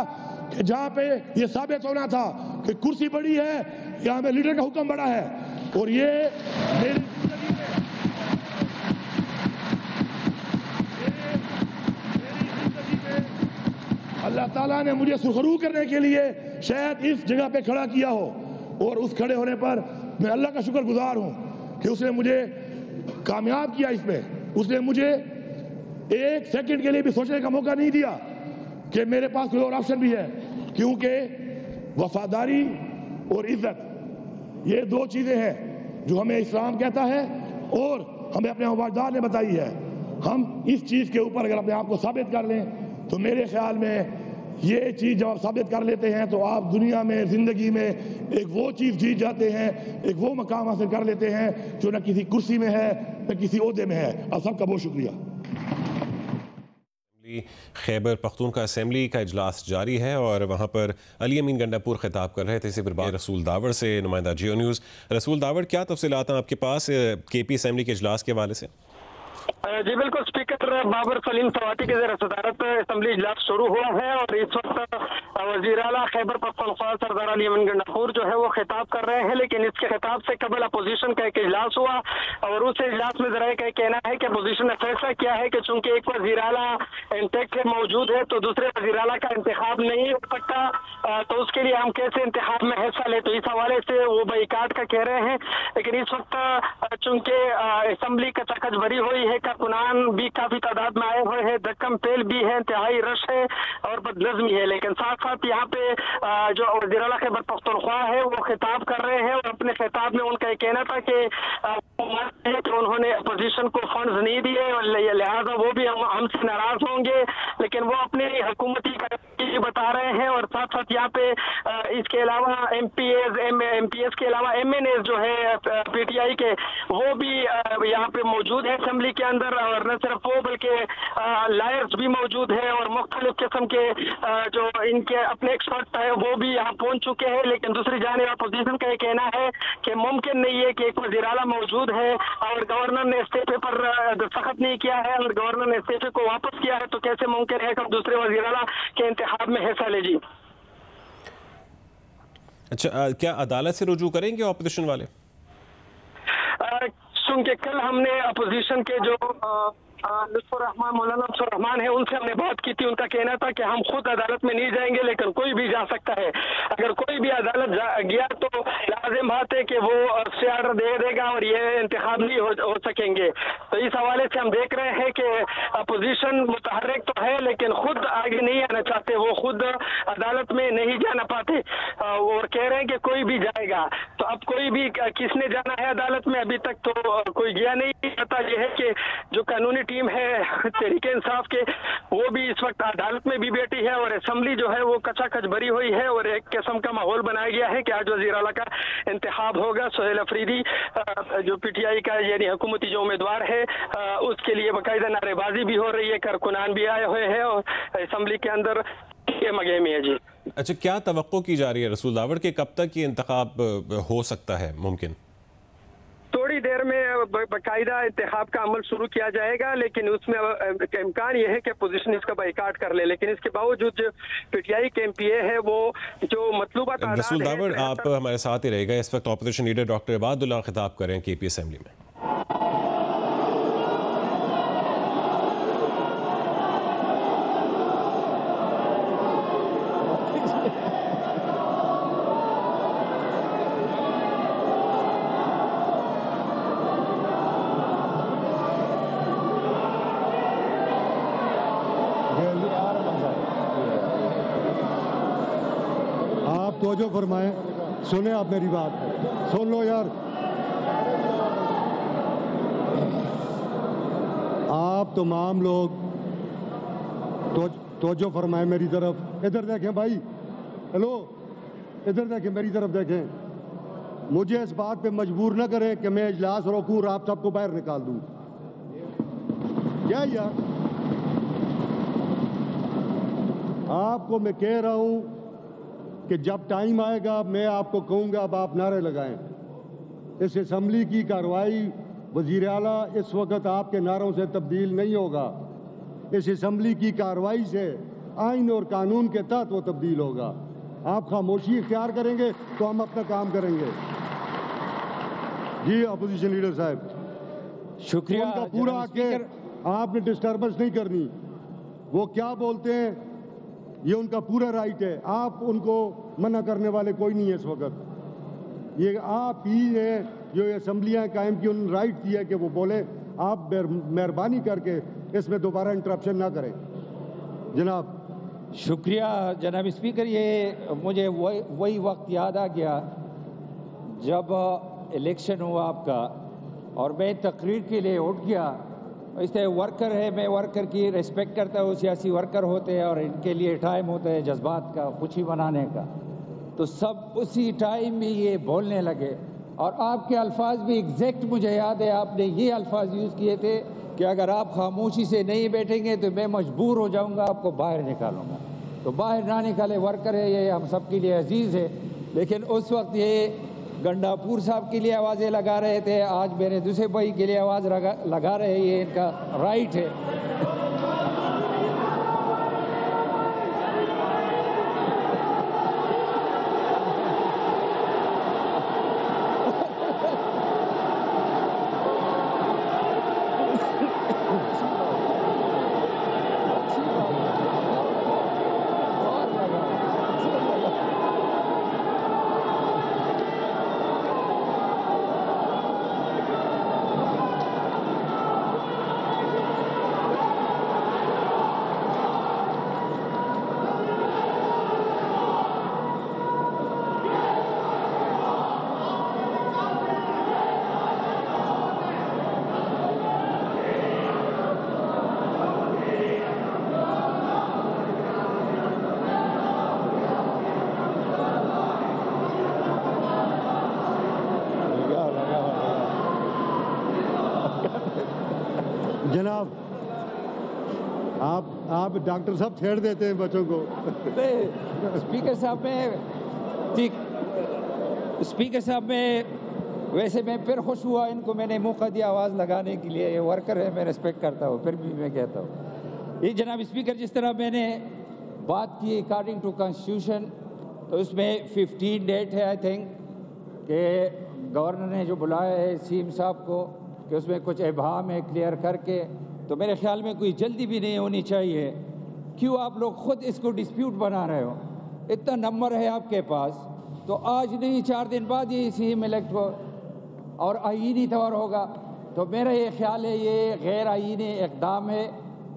कि जहां पे ये साबित होना था कि कुर्सी बड़ी है, यहां पे लीडर का हुक्म बड़ा है। और ये मेरी जिंदगी में अल्लाह ताला ने मुझे सुरखरू करने के लिए शायद इस जगह पे खड़ा किया हो, और उस खड़े होने पर मैं अल्लाह का शुक्रगुजार हूं कि उसने मुझे कामयाब किया। इसमें उसने मुझे एक सेकंड के लिए भी सोचने का मौका नहीं दिया कि मेरे पास कोई और ऑप्शन भी है, क्योंकि वफादारी और इज्जत ये दो चीजें हैं जो हमें इस्लाम कहता है और हमें अपने वफादार ने बताई है। हम इस चीज के ऊपर अगर अपने आप को साबित कर लें तो मेरे ख्याल में ये चीज जब आप साबित कर लेते हैं तो आप दुनिया में, जिंदगी में एक वो चीज जीत जाते हैं, एक वो मकाम हासिल कर लेते हैं जो न किसी कुर्सी में है न किसी ओहदे में है। आप सबका बहुत शुक्रिया। खैबर पख्तूनख्वा असेंबली का इजलास जारी है और वहाँ पर अली अमीन गंडापुर खिताब कर रहे थे। इसी पर बात रसूल दावड़ से, नुमाइंदा जियो न्यूज़। रसूल दावड़, क्या तफसीलात हैं आपके पास केपी असेंबली के इजलास के हवाले से? जी बिल्कुल, स्पीकर बाबर सलीम सवाती के ज़ेर सदारत असेंबली इजलास शुरू हुआ है और इस वक्त वज़ीर आला खैबर पख्तूनख्वा सरदार अली अमीन गंडापुर जो है वो खिताब कर रहे हैं, लेकिन इसके खिताब से कबल अपोजिशन का एक इजलास हुआ और उस इजलास में जरा का कहना है कि अपोजिशन ने फैसला किया है कि चूंकि एक वज़ीर आला इंटेक्ट मौजूद है तो दूसरे वज़ीर आला का इंतखाब नहीं हो सकता, तो उसके लिए हम कैसे इंतखाब में हिस्सा ले, तो इस हवाले से वो बाइकाट का कह रहे हैं। लेकिन इस वक्त चूंकि असेंबली कचाकच भरी हुई है, कारकुनान भी काफी तादाद में आए हुए हैं, दक्कम पेल भी है, इंतहाई रश है और बदनज़मी है, लेकिन साथ साथ यहाँ पे जो वज़ीर आला खैबर पख्तूनख्वा है वो खिताब कर रहे हैं और अपने खिताब में उनका ये कहना था कि उन्होंने अपोजिशन को फंड्स नहीं दिए और लिहाजा वो भी हमसे नाराज होंगे, लेकिन वो अपनी हुकूमती बता रहे हैं। और साथ साथ यहाँ पे इसके अलावा एमपीएस के अलावा एमएनएस जो है पीटीआई के वो भी यहाँ पे मौजूद है असेंबली के अंदर, और न सिर्फ वो बल्कि लायर्स भी मौजूद है और मुख्तलिफ किस्म के जो इनके अपने एक्सपर्ट है वो भी यहाँ पहुंच चुके हैं। लेकिन दूसरी जानिब अपोजिशन का ये कहना है कि मुमकिन नहीं है कि एक वज़ीर आला मौजूद है और गवर्नर ने इस्तीफे पर दस्तखत नहीं किया है और गवर्नर ने इस्तीफे को वापस किया है, तो कैसे मुमकिन है कि हम दूसरे वज़ीर आला के इंतखाब में हिस्सा ले। जी अच्छा, क्या अदालत से रुजू करेंगे अपोजिशन वाले? चूंकि कल हमने अपोजिशन के जो मौलाना लुत्फुर रहमान है उनसे हमने बात की थी, उनका कहना था कि हम खुद अदालत में नहीं जाएंगे लेकिन कोई भी जा सकता है, अगर कोई भी अदालत गया तो लाजिम बात है कि वो स्टे ऑर्डर दे देगा और ये इंतखाब नहीं हो सकेंगे। तो इस हवाले से हम देख रहे हैं कि अपोजिशन मुतहर्रिक तो है लेकिन खुद आगे नहीं आना चाहते, वो खुद अदालत में नहीं जाना पाते और कह रहे हैं कि कोई भी जाएगा। तो अब कोई भी किसने जाना है अदालत में, अभी तक तो कोई गया नहीं। पता यह है कि जो कानूनी टीम है तहरीके इंसाफ के वो भी इस वक्त अदालत में भी बैठी है और असेंबली जो है वो कचाकच भरी हुई है और एक किस्म का माहौल बनाया गया है कि आज वज़ीर आला का इंतखाब होगा। सुहेल अफरीदी जो पीटीआई का यानी हुकूमती जो उम्मीदवार है उसके लिए बाकायदा नारेबाजी भी हो रही है, कारकुनान भी आए हुए हैं और असेंबली के अंदर के मगे में है। जी अच्छा, क्या तवक्को की जा रही है रसूल दावड़ के कब तक ये इंतखाब हो सकता है मुमकिन? थोड़ी देर में बाकायदा इंतखाब का अमल शुरू किया जाएगा, लेकिन उसमें इम्कान यह है कि अपोजिशन इसका बाइकाट कर ले, लेकिन इसके बावजूद जो पीटीआई के एमपीए है वो जो मतलूबा रसूल दावड़ आप हमारे साथ ही रहेगा। इस वक्त अपोजिशन लीडर डॉक्टर इबादुल्लाह खिताब कर रहे हैं केपी असेंबली में। तवज्जो फरमाएं, सुने आप मेरी बात, सुन लो यार। आप तमाम लोग तवज्जो फरमाएं मेरी तरफ, इधर देखें भाई, हेलो इधर देखें, मेरी तरफ देखें। मुझे इस बात पे मजबूर न करें कि मैं इजलास रोकूं और आप सबको बाहर निकाल दूं। क्या यार, आपको मैं कह रहा हूं कि जब टाइम आएगा मैं आपको कहूंगा अब आप नारे लगाएं। इस असम्बली की कार्रवाई वज़ीर आला इस वक्त आपके नारों से तब्दील नहीं होगा। इस असम्बली की कार्रवाई से आइन और कानून के तहत वो तब्दील होगा। आप खामोशी इख्तियार करेंगे तो हम अपना काम करेंगे। जी अपोजिशन लीडर साहब, शुक्रिया। उनका पूरा के आपने डिस्टर्बेंस नहीं करनी। वो क्या बोलते हैं ये उनका पूरा राइट है, आप उनको मना करने वाले कोई नहीं है इस वक्त। ये आप ही हैं जो ये असम्बलियाँ कायम की, उन राइट दिया कि वो बोले। आप मेहरबानी करके इसमें दोबारा इंटरप्शन ना करें जनाब। शुक्रिया जनाब स्पीकर। ये मुझे वही वक्त याद आ गया जब इलेक्शन हुआ आपका और मैं तकरीर के लिए उठ गया। इससे वर्कर है, मैं वर्कर की रिस्पेक्ट करता हूँ, सियासी वर्कर होते हैं और इनके लिए टाइम होता है जज्बात का, खुशी मनाने का। तो सब उसी टाइम में ये बोलने लगे और आपके अल्फाज भी एग्जैक्ट मुझे याद है। आपने ये अल्फाज यूज़ किए थे कि अगर आप खामोशी से नहीं बैठेंगे तो मैं मजबूर हो जाऊंगा, आपको बाहर निकालूंगा। तो बाहर ना निकाले, वर्कर है ये, हम सब के लिए अजीज़ है। लेकिन उस वक्त ये गंडापुर साहब के लिए आवाज़ें लगा रहे थे, आज मेरे दूसरे भाई के लिए आवाज़ लगा रहे हैं, ये इनका राइट है। जनाब आप डॉक्टर साहब छेड़ देते हैं बच्चों को। स्पीकर साहब मैं वैसे मैं फिर खुश हुआ, इनको मैंने मौका दिया आवाज़ लगाने के लिए। ये वर्कर है, मैं रिस्पेक्ट करता हूँ, फिर भी मैं कहता हूँ ये जनाब स्पीकर जिस तरह मैंने बात की अकॉर्डिंग टू कॉन्स्टिट्यूशन, तो उसमें 15 डेट है आई थिंक कि गवर्नर ने जो बुलाया है सीएम साहब को कि उसमें कुछ इबाम है क्लियर करके। तो मेरे ख्याल में कोई जल्दी भी नहीं होनी चाहिए। क्यों आप लोग खुद इसको डिस्प्यूट बना रहे हो? इतना नंबर है आपके पास, तो आज नहीं 4 दिन बाद ये सीएम इलेक्ट हो और आईनी तौर होगा। तो मेरा ये ख्याल है ये गैर आईनी इक़दाम है,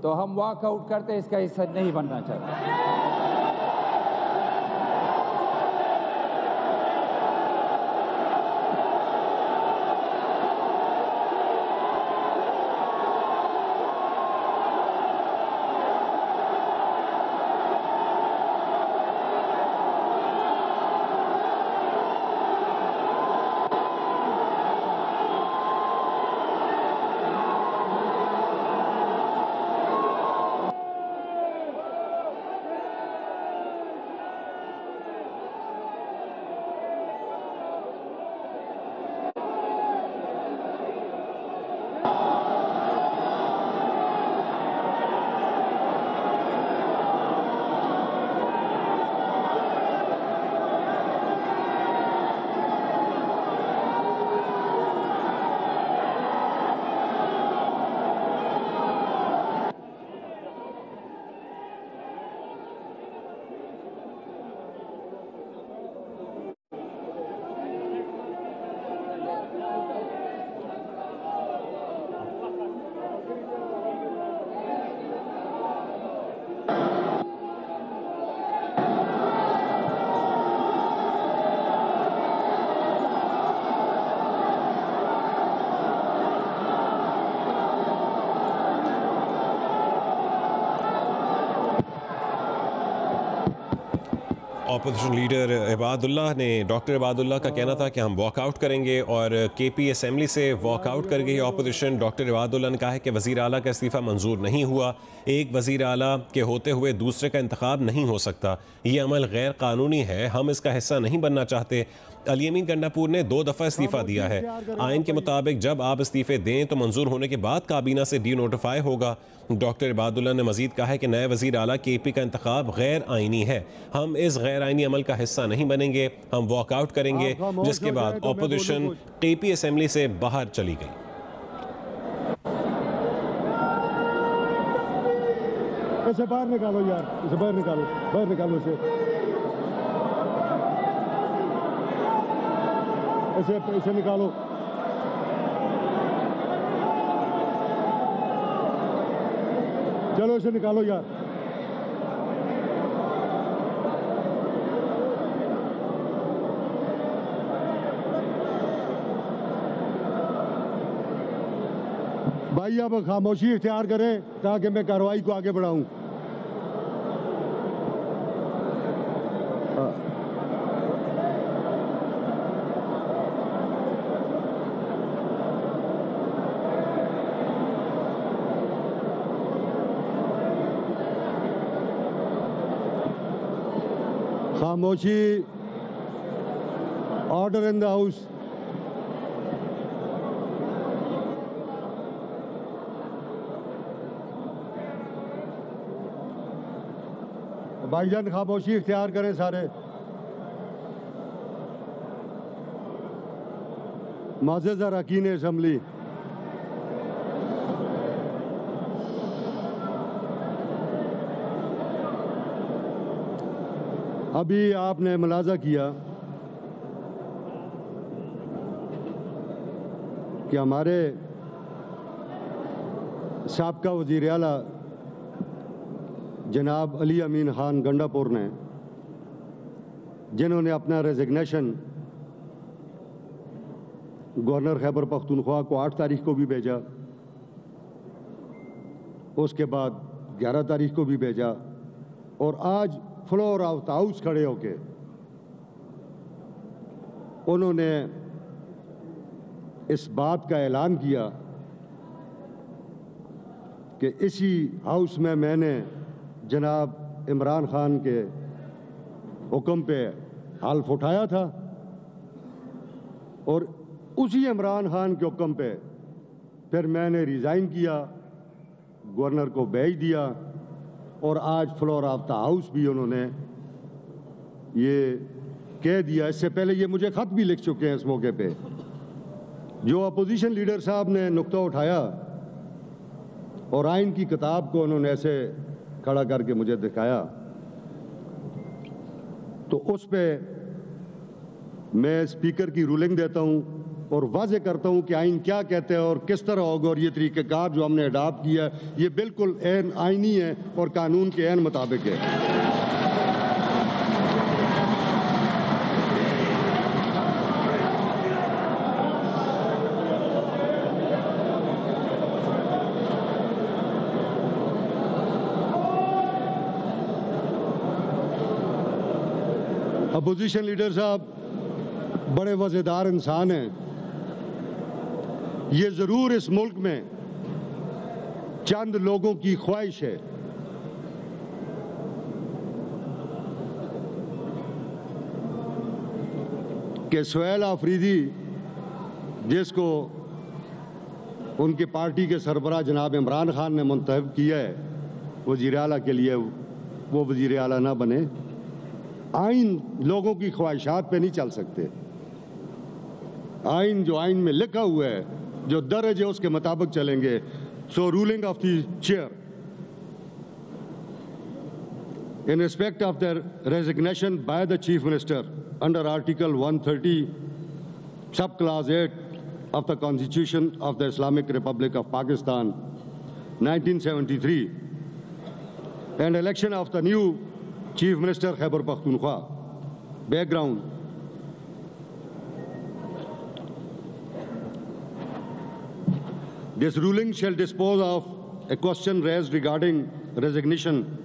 तो हम वॉकआउट करते, इसका हिस्सा नहीं बनना चाहते। ऑपोजिशन लीडर इबादुल्लाह ने, डॉक्टर इबादुल्लाह का कहना था कि हम वॉकआउट करेंगे और केपी असम्बली से वॉकआउट कर गई ऑपोजिशन। डॉक्टर इबादुल्लाह ने कहा है कि वज़ीर आला का इस्तीफ़ा मंजूर नहीं हुआ। एक वज़ीर आला के होते हुए दूसरे का इंतखाब नहीं हो सकता, ये अमल गैर कानूनी है, हम इसका हिस्सा नहीं बनना चाहते। अली-अमीन गंडापुर ने 2 दफ़ा इस्तीफ़ा दिया है। आइन के मुताबिक जब आप इस्तीफ़े दें तो मंजूर होने के बाद काबीना से डी नोटिफाई होगा। डॉक्टर इबादुल्ला ने मजीद कहा है कि नए वज़ीर आला KP का इंतखाब गैर आइनी है। हम इस गैर आइनी अमल का हिस्सा नहीं बनेंगे, हम वॉकआउट करेंगे, जिसके बाद अपोजिशन KP असेंबली से बाहर चली गई। इसे बाहर निकालो यार, इसे बाहर निकालो, बाहर निकालो इसे निकालो। चलो इसे निकालो यार। भाई अब खामोशी इख्तियार करें ताकि मैं कार्रवाई को आगे बढ़ाऊं। खामोशी, ऑर्डर इन द हाउस। भाईजान खामोशी इख्तियार करें सारे। मुअज़्ज़ज़ अरकान असेंबली, अभी आपने मुलाजा किया कि हमारे साबका वज़ीर आला जनाब अली-अमीन खान गंडापुर ने, जिन्होंने अपना रेजिग्नेशन गवर्नर खैबर पख्तूनख्वा को 8 तारीख को भी भेजा, उसके बाद 11 तारीख को भी भेजा, और आज फ्लोर ऑफ द हाउस खड़े होके उन्होंने इस बात का ऐलान किया कि इसी हाउस में मैंने जनाब इमरान खान के हुक्म पे हल्फ उठाया था और उसी इमरान खान के हुक्म पे फिर मैंने रिज़ाइन किया, गवर्नर को भेज दिया, और आज फ्लोर ऑफ द हाउस भी उन्होंने ये कह दिया। इससे पहले ये मुझे ख़त भी लिख चुके हैं इस मौके पे। जो अपोजिशन लीडर साहब ने नुक्ता उठाया और आइन की किताब को उन्होंने ऐसे खड़ा करके मुझे दिखाया, तो उस पे मैं स्पीकर की रूलिंग देता हूं और वाज़े करता हूं कि आइन क्या कहते हैं और किस तरह होगा, और ये तरीक़ेकार जो हमने अडॉप्ट किया है ये बिल्कुल ऐन आइनी है और कानून के ऐन मुताबिक है। अपोजिशन लीडर साहब बड़े वज़ेदार इंसान हैं। ये ज़रूर इस मुल्क में चंद लोगों की ख्वाहिश है कि सुहेल आफरीदी, जिसको उनकी पार्टी के सरबराह जनाब इमरान खान ने मुंतखब किया है वज़ीर आला के लिए, वो वज़ीर आला ना बने। आइन लोगों की ख्वाहिशात पे नहीं चल सकते। आइन जो आइन में लिखा हुआ है, जो दर्ज है, उसके मुताबिक चलेंगे। So ruling of the chair in respect of the resignation by the chief minister under article 130 sub clause 8 of the constitution of the Islamic republic of Pakistan 1973 and election of the new Chief Minister Khyber Pakhtunkhwa. Background. This ruling shall dispose of a question raised regarding resignation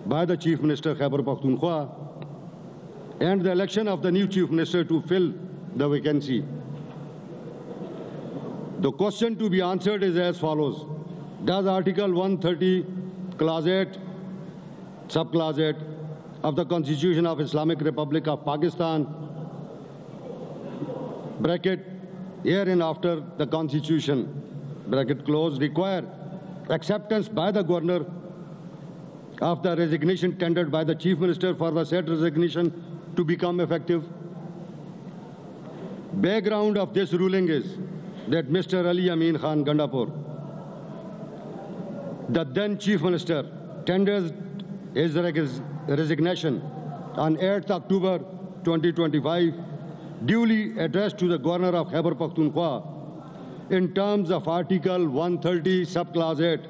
by the Chief Minister Khyber Pakhtunkhwa and the election of the new Chief Minister to fill the vacancy. The question to be answered is as follows. Does Article 130, Clause 8, Subclause 8 of the Constitution of Islamic Republic of Pakistan bracket, here and after the Constitution, bracket close, require acceptance by the Governor of the resignation tendered by the Chief Minister for the said resignation to become effective. Background of this ruling is that Mr. Ali Amin Khan Gandapur, the then Chief Minister, tenders his resignation on 8th October 2025, duly addressed to the Governor of Khyber Pakhtunkhwa in terms of Article 130, Subclause 8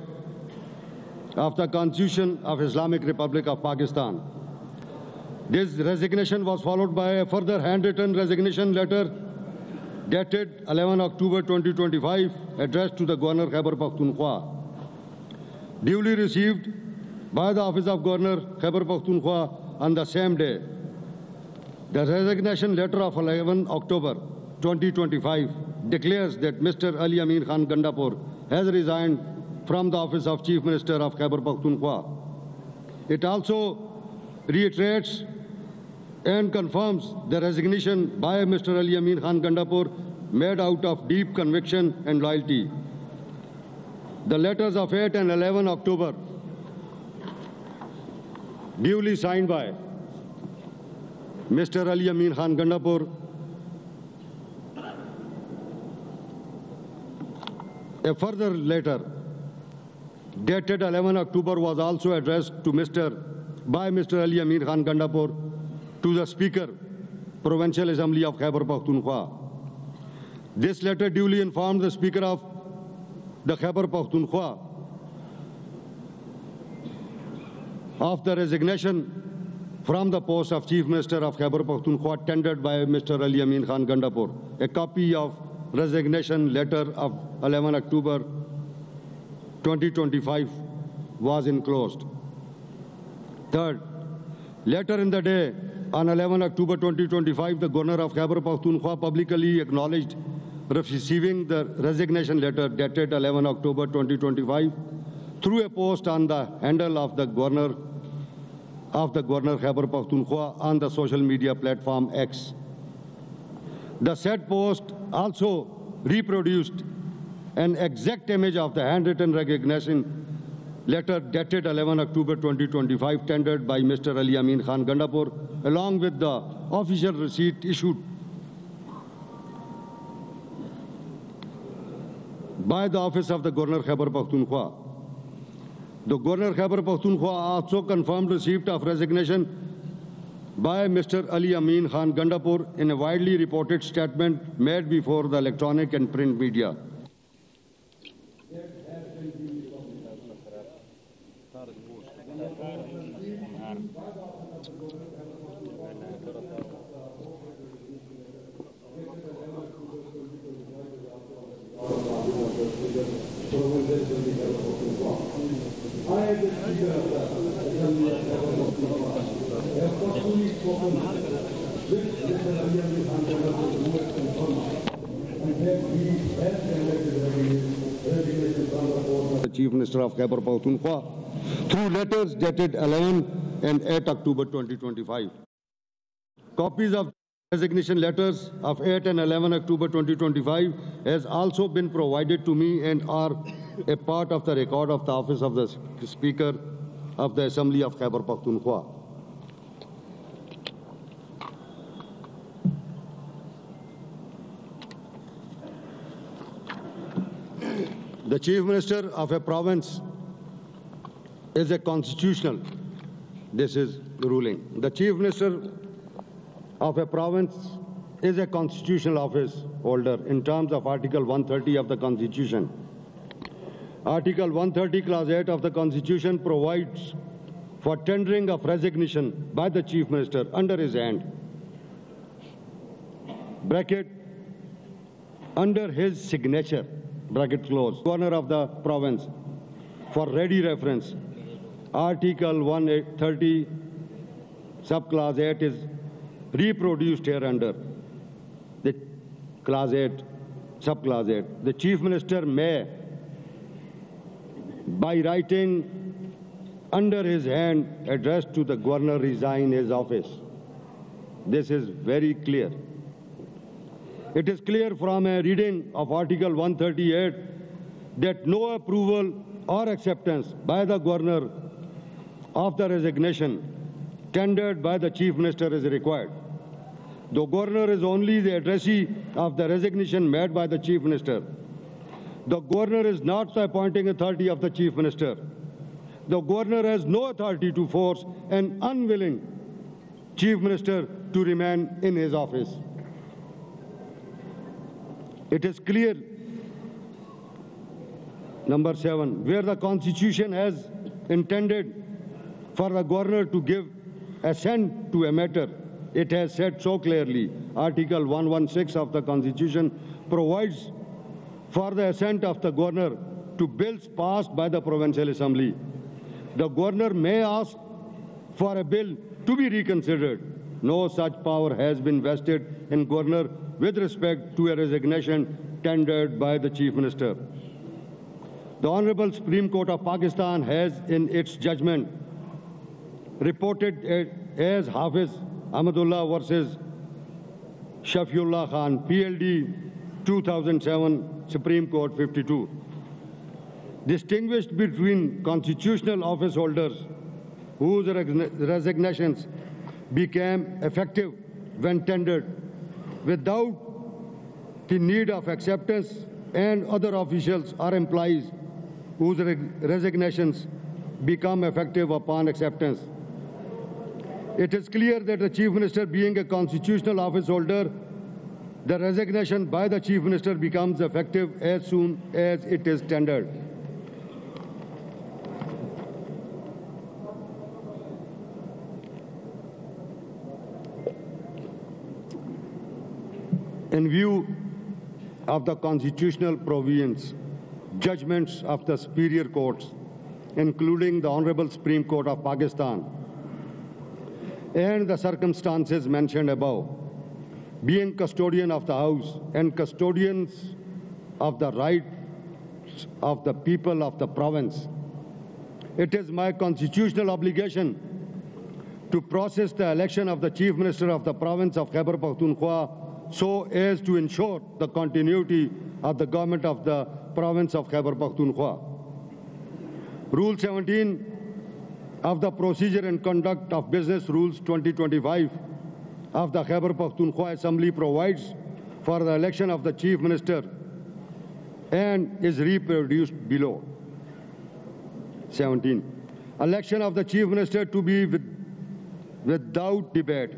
of the Constitution of Islamic Republic of Pakistan. This resignation was followed by a further handwritten resignation letter dated 11 October 2025, addressed to the Governor Khyber Pakhtunkhwa, duly received by the Office of Governor Khyber Pakhtunkhwa on the same day. The resignation letter of 11 October 2025 declares that Mr. Ali Amin Khan Gandapur has resigned from the office of Chief Minister of Khyber Pakhtunkhwa. It also reiterates and confirms the resignation by Mr. Ali Amin Khan Gandapur made out of deep conviction and loyalty. The letters of 8 and 11 October, duly signed by Mr. Ali Amin Khan Gandapur, a further letter dated 11 October was also addressed to by Mr. Ali Amin Khan Gandapur to the Speaker, Provincial Assembly of Khyber Pakhtunkhwa. This letter duly informed the Speaker of the Khyber Pakhtunkhwa of the resignation from the post of Chief Minister of Khyber Pakhtunkhwa tendered by Mr. Ali Amin Khan Gandapur. A copy of resignation letter of 11 October 2025 was enclosed. Third, later in the day, on 11 October 2025, the Governor of Khyber Pakhtunkhwa publicly acknowledged receiving the resignation letter dated 11 October 2025 through a post on the handle of the Governor Khyber Pakhtunkhwa on the social media platform X. The said post also reproduced an exact image of the handwritten resignation letter dated 11 October 2025 tendered by Mr. Ali Amin Khan Gandapur along with the official receipt issued by the office of the Governor Khyber Pakhtunkhwa. The Governor Khyber Pakhtunkhwa also confirmed receipt of resignation by Mr. Ali Amin Khan Gandapur in a widely reported statement made before the electronic and print media. The Chief Minister of Khyber Pakhtunkhwa through letters dated 11 and 8 October 2025. Copies of resignation letters of 8 and 11 October 2025 has also been provided to me and are a part of the record of the office of the Speaker of the Assembly of Khyber Pakhtunkhwa. The Chief Minister of a province is a constitutional, this is the ruling. The Chief Minister of a province is a constitutional office holder in terms of Article 130 of the Constitution. Article 130, Clause 8 of the Constitution provides for tendering of resignation by the Chief Minister under his hand, bracket, under his signature, bracket close, Governor of the province. For ready reference, Article 130, Subclause 8 is reproduced here under the Clause 8, Subclause 8. The Chief Minister may, by writing under his hand addressed to the Governor, resign his office. This is very clear. It is clear from a reading of Article 138 that no approval or acceptance by the Governor of the resignation tendered by the Chief Minister is required. The Governor is only the addressee of the resignation made by the Chief Minister. The Governor is not the appointing authority of the Chief Minister. The Governor has no authority to force an unwilling Chief Minister to remain in his office. It is clear, number 7, where the Constitution has intended for the Governor to give assent to a matter, it has said so clearly. Article 116 of the Constitution provides for the assent of the Governor to bills passed by the Provincial Assembly. The Governor may ask for a bill to be reconsidered. No such power has been vested in Governor with respect to a resignation tendered by the Chief Minister. The Honorable Supreme Court of Pakistan has, in its judgment, reported it as Hafiz Ahmadullah versus Shafiullah Khan, PLD 2007, Supreme Court 52. Distinguished between constitutional office holders whose resignations became effective when tendered without the need of acceptance, and other officials or employees whose resignations become effective upon acceptance. It is clear that the Chief Minister, being a constitutional office holder, the resignation by the Chief Minister becomes effective as soon as it is tendered. In view of the constitutional provisions, judgments of the superior courts, including the Honorable Supreme Court of Pakistan, and the circumstances mentioned above, being custodian of the House and custodians of the rights of the people of the province, it is my constitutional obligation to process the election of the Chief Minister of the province of Khyber Pakhtunkhwa so as to ensure the continuity of the government of the province of Khyber Pakhtunkhwa. Rule 17 of the Procedure and Conduct of Business Rules 2025 of the Khyber Pakhtunkhwa Assembly provides for the election of the Chief Minister and is reproduced below. 17. Election of the Chief Minister to be without debate.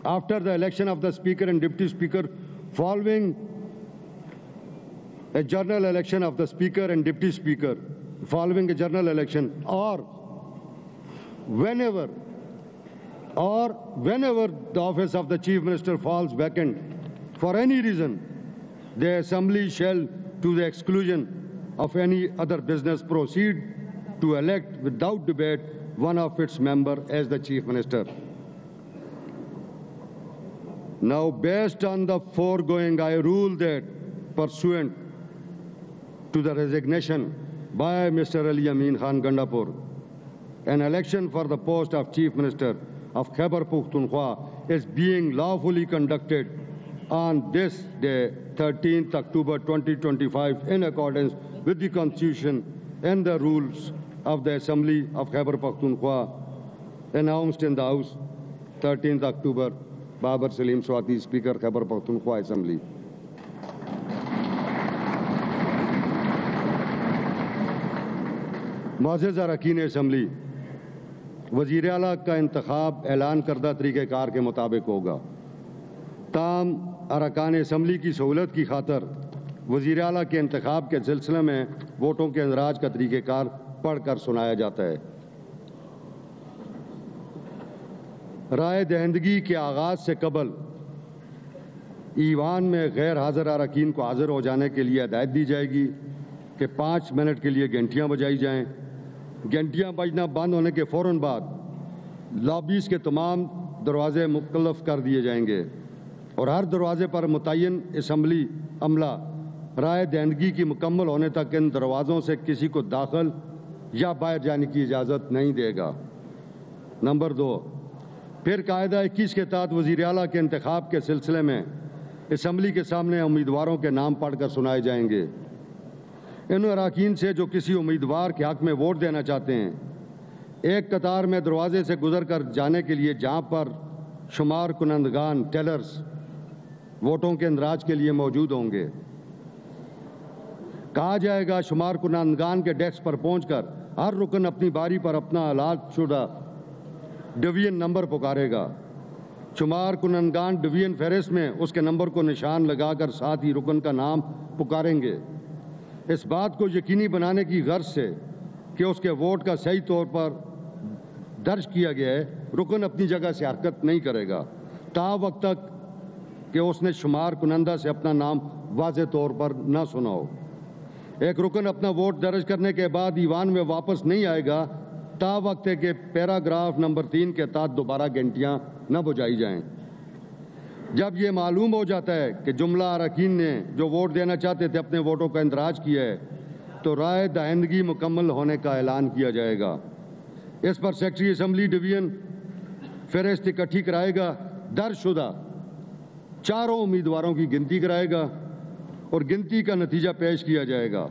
After the election of the Speaker and Deputy Speaker, following a general election of the Speaker and Deputy Speaker, following a general election, or whenever the office of the Chief Minister falls vacant for any reason, the Assembly shall, to the exclusion of any other business, proceed to elect without debate one of its members as the Chief Minister. Now, based on the foregoing, I rule that pursuant to the resignation by Mr. Ali Amin Khan Gandapur, an election for the post of Chief Minister of Khyber Pakhtunkhwa is being lawfully conducted on this day, 13th October 2025, in accordance with the Constitution and the rules of the Assembly of Khyber Pakhtunkhwa, announced in the House, 13th October. Babar Salim Swati, Speaker, Khyber Pakhtunkhwa Assembly. मुअज़्ज़ज़ अरकान assembly, वज़ीर आला का इंतखाब ऐलान करदा तरीक़ेकार के मुताबिक होगा। ताम अरकान असम्बली की सहूलत की खातर वज़ीर आला के इंतखाब के सिलसिले में वोटों के इंदराज का तरीक़ेकार पढ़कर सुनाया जाता है। राय दहिंदगी के आगाज़ से कबल ईवान में गैर हाज़िर अरकान को हाज़िर हो जाने के लिए हिदायत दी जाएगी कि 5 मिनट के लिए घंटियाँ बजाई जाएँ। घंटियाँ बजना बंद होने के फ़ौरन बाद लॉबीज़ के तमाम दरवाज़े मुख्तलफ कर दिए जाएंगे और हर दरवाज़े पर मुतय्यन असम्बली अमला राय दहिंदगी की मुकम्मल होने तक इन दरवाज़ों से किसी को दाखिल या बाहर जाने की इजाज़त नहीं देगा। नंबर 2, फिर कायदा 21 के तहत वज़ीर आला के इंतखाब के सिलसिले में असम्बली के सामने उम्मीदवारों के नाम पढ़कर सुनाए जाएंगे। इन अरकान से जो किसी उम्मीदवार के हक़ में वोट देना चाहते हैं, एक कतार में दरवाजे से गुजर कर जाने के लिए जहां पर शुमार कुनंदगान टेलर्स वोटों के इंदराज के लिए मौजूद होंगे, कहा जाएगा शुमार कुनंदगान के डेस्क पर पहुंचकर हर रुकन अपनी बारी पर अपना अलाट शुदा डिवीजन नंबर पुकारेगा। शुमार कुनंदगान डिवीजन फहरिस्त में उसके नंबर को निशान लगाकर साथ ही रुकन का नाम पुकारेंगे। इस बात को यकीनी बनाने की गर्ज से कि उसके वोट का सही तौर पर दर्ज किया गया है, रुकन अपनी जगह से हरकत नहीं करेगा ता वक्त तक कि उसने शुमार कुनंदा से अपना नाम वाज़े तौर पर ना सुना हो। एक रुकन अपना वोट दर्ज करने के बाद ईवान में वापस नहीं आएगा ता वक्त है कि पैराग्राफ नंबर 3 के तहत दोबारा घंटियां न बजाई जाएं। जब ये मालूम हो जाता है कि जुमला अरकान ने जो वोट देना चाहते थे अपने वोटों का इंदराज किया है, तो राय दहिंदगी मुकम्मल होने का ऐलान किया जाएगा। इस पर सेक्रेटरी असम्बली डिवीजन फहरिस्त इकट्ठी कराएगा, दर्जशुदा चारों उम्मीदवारों की गिनती कराएगा और गिनती का नतीजा पेश किया जाएगा।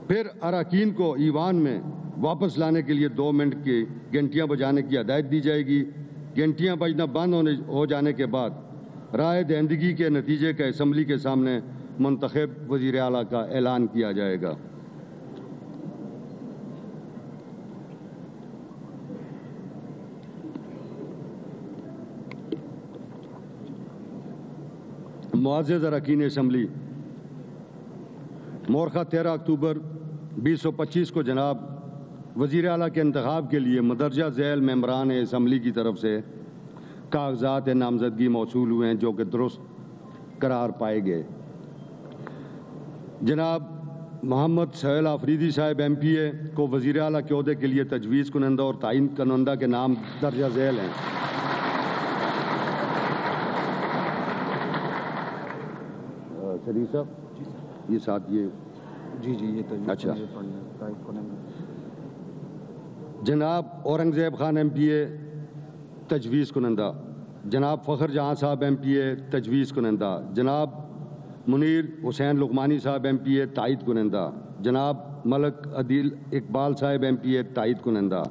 फिर अरकान को ईवान में वापस लाने के लिए 2 मिनट की घंटियां बजाने की हदायत दी जाएगी। घंटियां बजना बंद हो जाने के बाद राय दहिंदगी के नतीजे का असम्बली के सामने मुंतखब वज़ीर आला का ऐलान किया जाएगा। मुअज़्ज़ज़ अरकान असम्बली, मोरखा 13 अक्टूबर 2025 को जनाब वज़ीर आला के इंतखाब के लिए मदरजा झैल मेंबरान असम्बली की तरफ से कागजात नामजदगी मौसूल हुए हैं, जो कि दुरुस्त करार पाए गए। जनाब मोहम्मद सोहेल आफरीदी साहब MPA को वज़ीर आला के ओहदे के लिए तजवीज़ कुनंदा और तायीन कुनंदा के नाम दर्जा झैल हैं। शरीफ साहब ये साथ ये जी अच्छा। जनाब औरंगज़ेब खान MPA तजवीज़ कुनंदा, जनाब फ़खर जहाँ साहब MPA तजवीज़ कुनंदा, जनाब मुनीर हुसैन लुकमानी साहब MPA तायीद कुनंदा, जनाब मलक अदील इकबाल साहब MPA तायीद कुनंदा।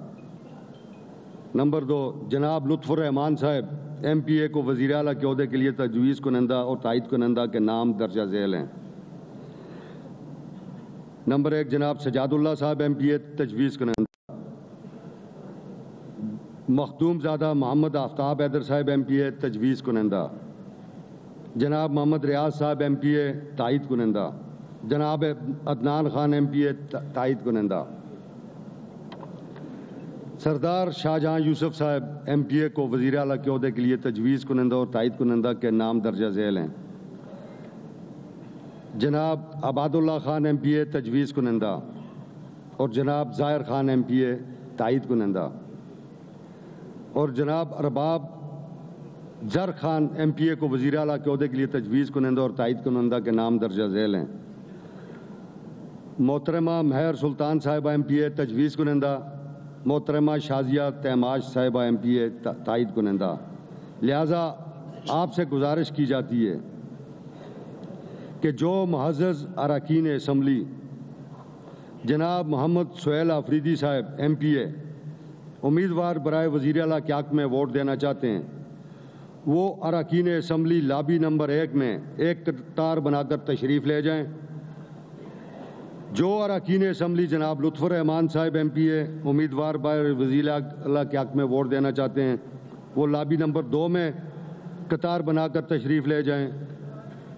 नंबर 2, जनाब लुत्फ़ुर रहमान साहब MPA को वज़ीर आला के ओहदे के लिए तजवीज़ कुनंदा और तायीद कुनंदा के नाम दर्जा झैल हैं। नंबर 1, जनाब सजादुल्ला साहब MPA तजवीज़ कुनंदा, मखदूम ज़ादा मोहम्मद आफ्ताब हैदर साहब MPA तजवीज़ कुनंदा, जनाब मोहम्मद रियाज साहब MPA तायीद कुनंदा, जनाब अदनान खान MPA तायीद कुनंदा। सरदार शाहजहां यूसुफ साहब MPA को वज़ीर आला के ओहदे के लिए तजवीज़ कुनंदा और तायीद कुनंदा के नाम दर्जा झैल हैं। जनाब अबादुल्ला खान MPA तजवीज़ कुनंदा और जनाब ज़ाहिर खान MPA तायीद कुनंदा और जनाब अरबाब ज़र खान MPA को वज़ीर आला के ओहदे के लिए तजवीज़ कुनंदा और तायीद कुनंदा के नाम दर्जा झैल हैं। मोहतरमा महर सुल्तान साहिबा MPA तजवीज़ कुनंदा, मोहतरमा शाजिया तैमाश साहिबा MPA तायीद कुनंदा। लिहाजा आपसे गुजारिश की जाती है कि जो मुअज़्ज़ज़ अरकान असम्बली जनाब मोहम्मद सोहेल आफरीदी साहब MPA उम्मीदवार बराए वज़ीर आला के हक़ में वोट देना चाहते हैं, वो अरकान असम्बली लाबी नंबर 1 में एक कतार बनाकर तशरीफ़ ले जाएं। जो अरकान असम्बली जनाब लुत्फ़ुर रहमान साहब MPA उम्मीदवार बराए वज़ीर आला के हक़ में वोट देना चाहते हैं, वो लाबी नंबर 2 में कतार बनाकर तशरीफ़ ले जाएं।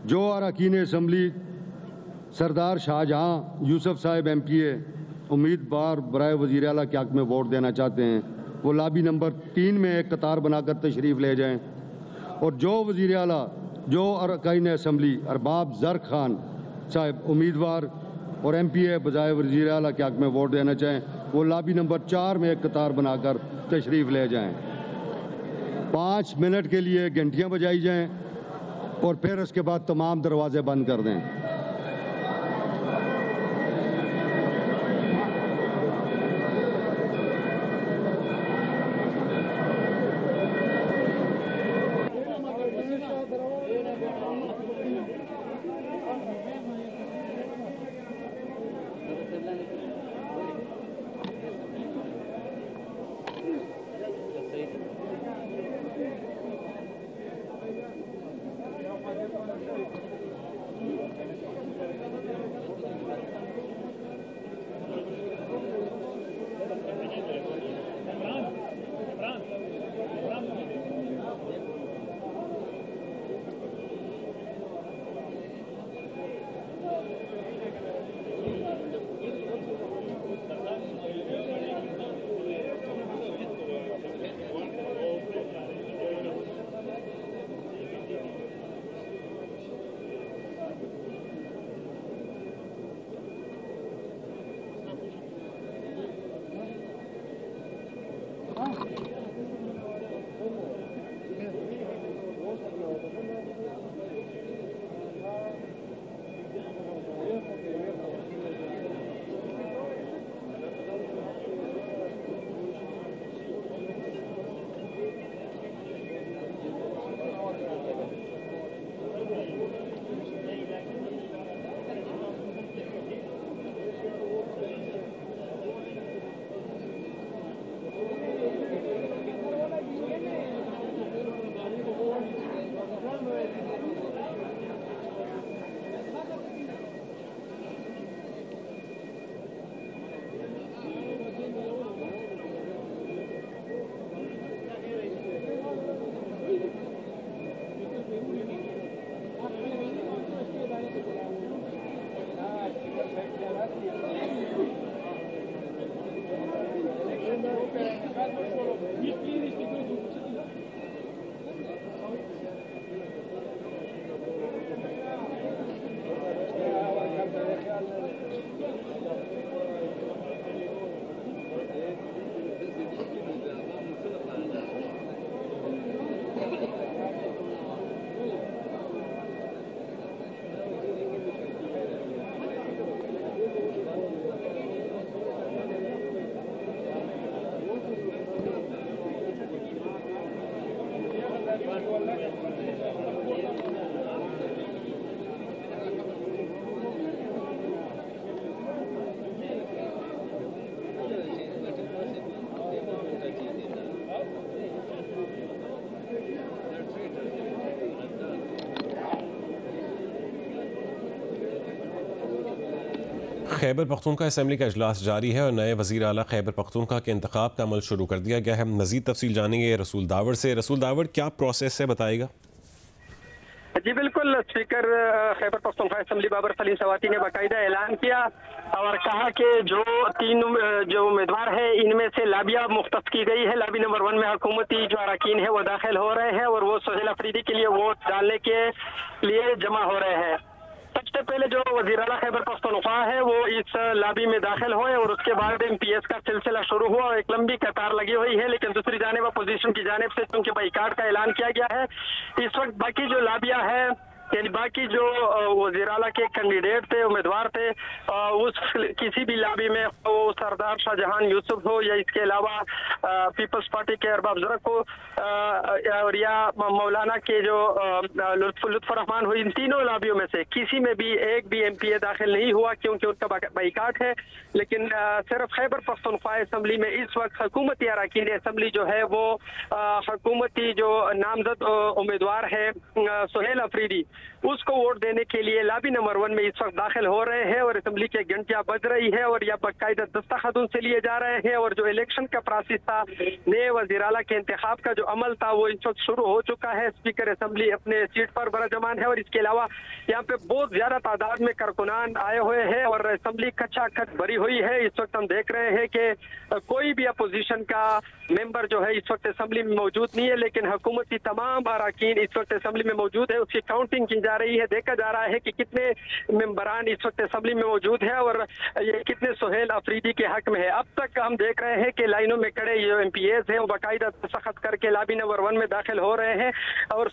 जो अरकान असम्बली सरदार शाहजहां यूसुफ साहब MPA उम्मीदवार बराए वज़ीर आला के हक़ में वोट देना चाहते हैं, वो लाबी नंबर 3 में एक कतार बनाकर तशरीफ़ ले जाएं। और जो वज़ीर आला जो अरकान असम्बली अरबाब ज़र खान साहब उम्मीदवार और MPA बजाय वज़ीर आला के हक़ में वोट देना चाहें, वो लाबी नंबर 4 में एक कतार बनाकर तशरीफ़ ले जाएं। 5 मिनट के लिए घंटियाँ बजाई जाएं और फिर उसके बाद तमाम दरवाजे बंद कर दें। खैबर पख्तूनख्वा असम्बली का इजलास जारी है और नए वज़ीर आला खैबर पख्तूनख्वा के इंतखाब का अमल शुरू कर दिया गया है। मज़ीद तफसील जानेंगे रसूल दावड़ से। रसूल दावड़, क्या प्रोसेस है, बताएगा? जी बिल्कुल, स्पीकर खैबर पख्तूनख्वा असम्बली बाबर सलीम सवाती ने बाकायदा ऐलान किया और कहा कि जो 3 जो उम्मीदवार है इनमें से लाबिया मुख्तस की गई है। लाबी नंबर 1 में हुकूमती जो अरकान है वो दाखिल हो रहे हैं और वो सोहेल अफरीदी के लिए वोट डालने के लिए जमा हो रहे हैं। सबसे पहले जो वज़ीर आला खैबर पख्तूनख्वा है वो इस लाबी में दाखिल हुए और उसके बाद MPS का सिलसिला शुरू हुआ और एक लंबी कतार लगी हुई है। लेकिन दूसरी जानिब अपोजिशन की जानिब से चूंकि बाइकाट का ऐलान किया गया है, इस वक्त बाकी जो लाबिया है यानी बाकी जो वज़ीर आला के कैंडिडेट थे, उम्मीदवार थे, उस किसी भी लाबी में वो सरदार शाहजहान यूसुफ हो या इसके अलावा पीपल्स पार्टी के अरबाब ज़रक हो और या मौलाना के जो लुत्फुर रहमान हो, इन तीनों लाबियों में से किसी में भी एक भी MPA दाखिल नहीं हुआ क्योंकि उनका बाइकाट है। लेकिन सिर्फ खैबर पख्तूनख्वा असम्बली में इस वक्त हुकूमती अरकान असम्बली जो है वो हुकूमती जो नामजद उम्मीदवार है सोहेल अफरीदी, उसको वोट देने के लिए लाबी नंबर 1 में इस वक्त दाखिल हो रहे हैं और असम्बली की घंटियां बज रही है और यह बाकायदा दस्तखत उनसे लिए जा रहे हैं। और जो इलेक्शन का प्रोसेस था, नए वज़ीर आला के इंतखाब का जो अमल था वो इस वक्त शुरू हो चुका है। स्पीकर असम्बली अपने सीट पर बराजमान है और इसके अलावा यहाँ पे बहुत ज्यादा तादाद में कारकुनान आए हुए हैं और असम्बली खचाखच भरी हुई है। इस वक्त हम देख रहे हैं कि कोई भी अपोजिशन का मेंबर जो है इस वक्त असम्बली में मौजूद नहीं है, लेकिन हुकूमती तमाम अरकान इस वक्त असम्बली में मौजूद है। उसकी काउंटिंग की जा रही है, देखा जा रहा है कि कितने मेंबरान इस वक्त असम्बली में मौजूद है और ये कितने सोहेल अफरीदी के हक में है। अब तक हम देख रहे हैं कि लाइनों में खड़े ये MPAs हैं वो बाकायदा दस्तखत करके लाबी नंबर 1 में दाखिल हो रहे हैं और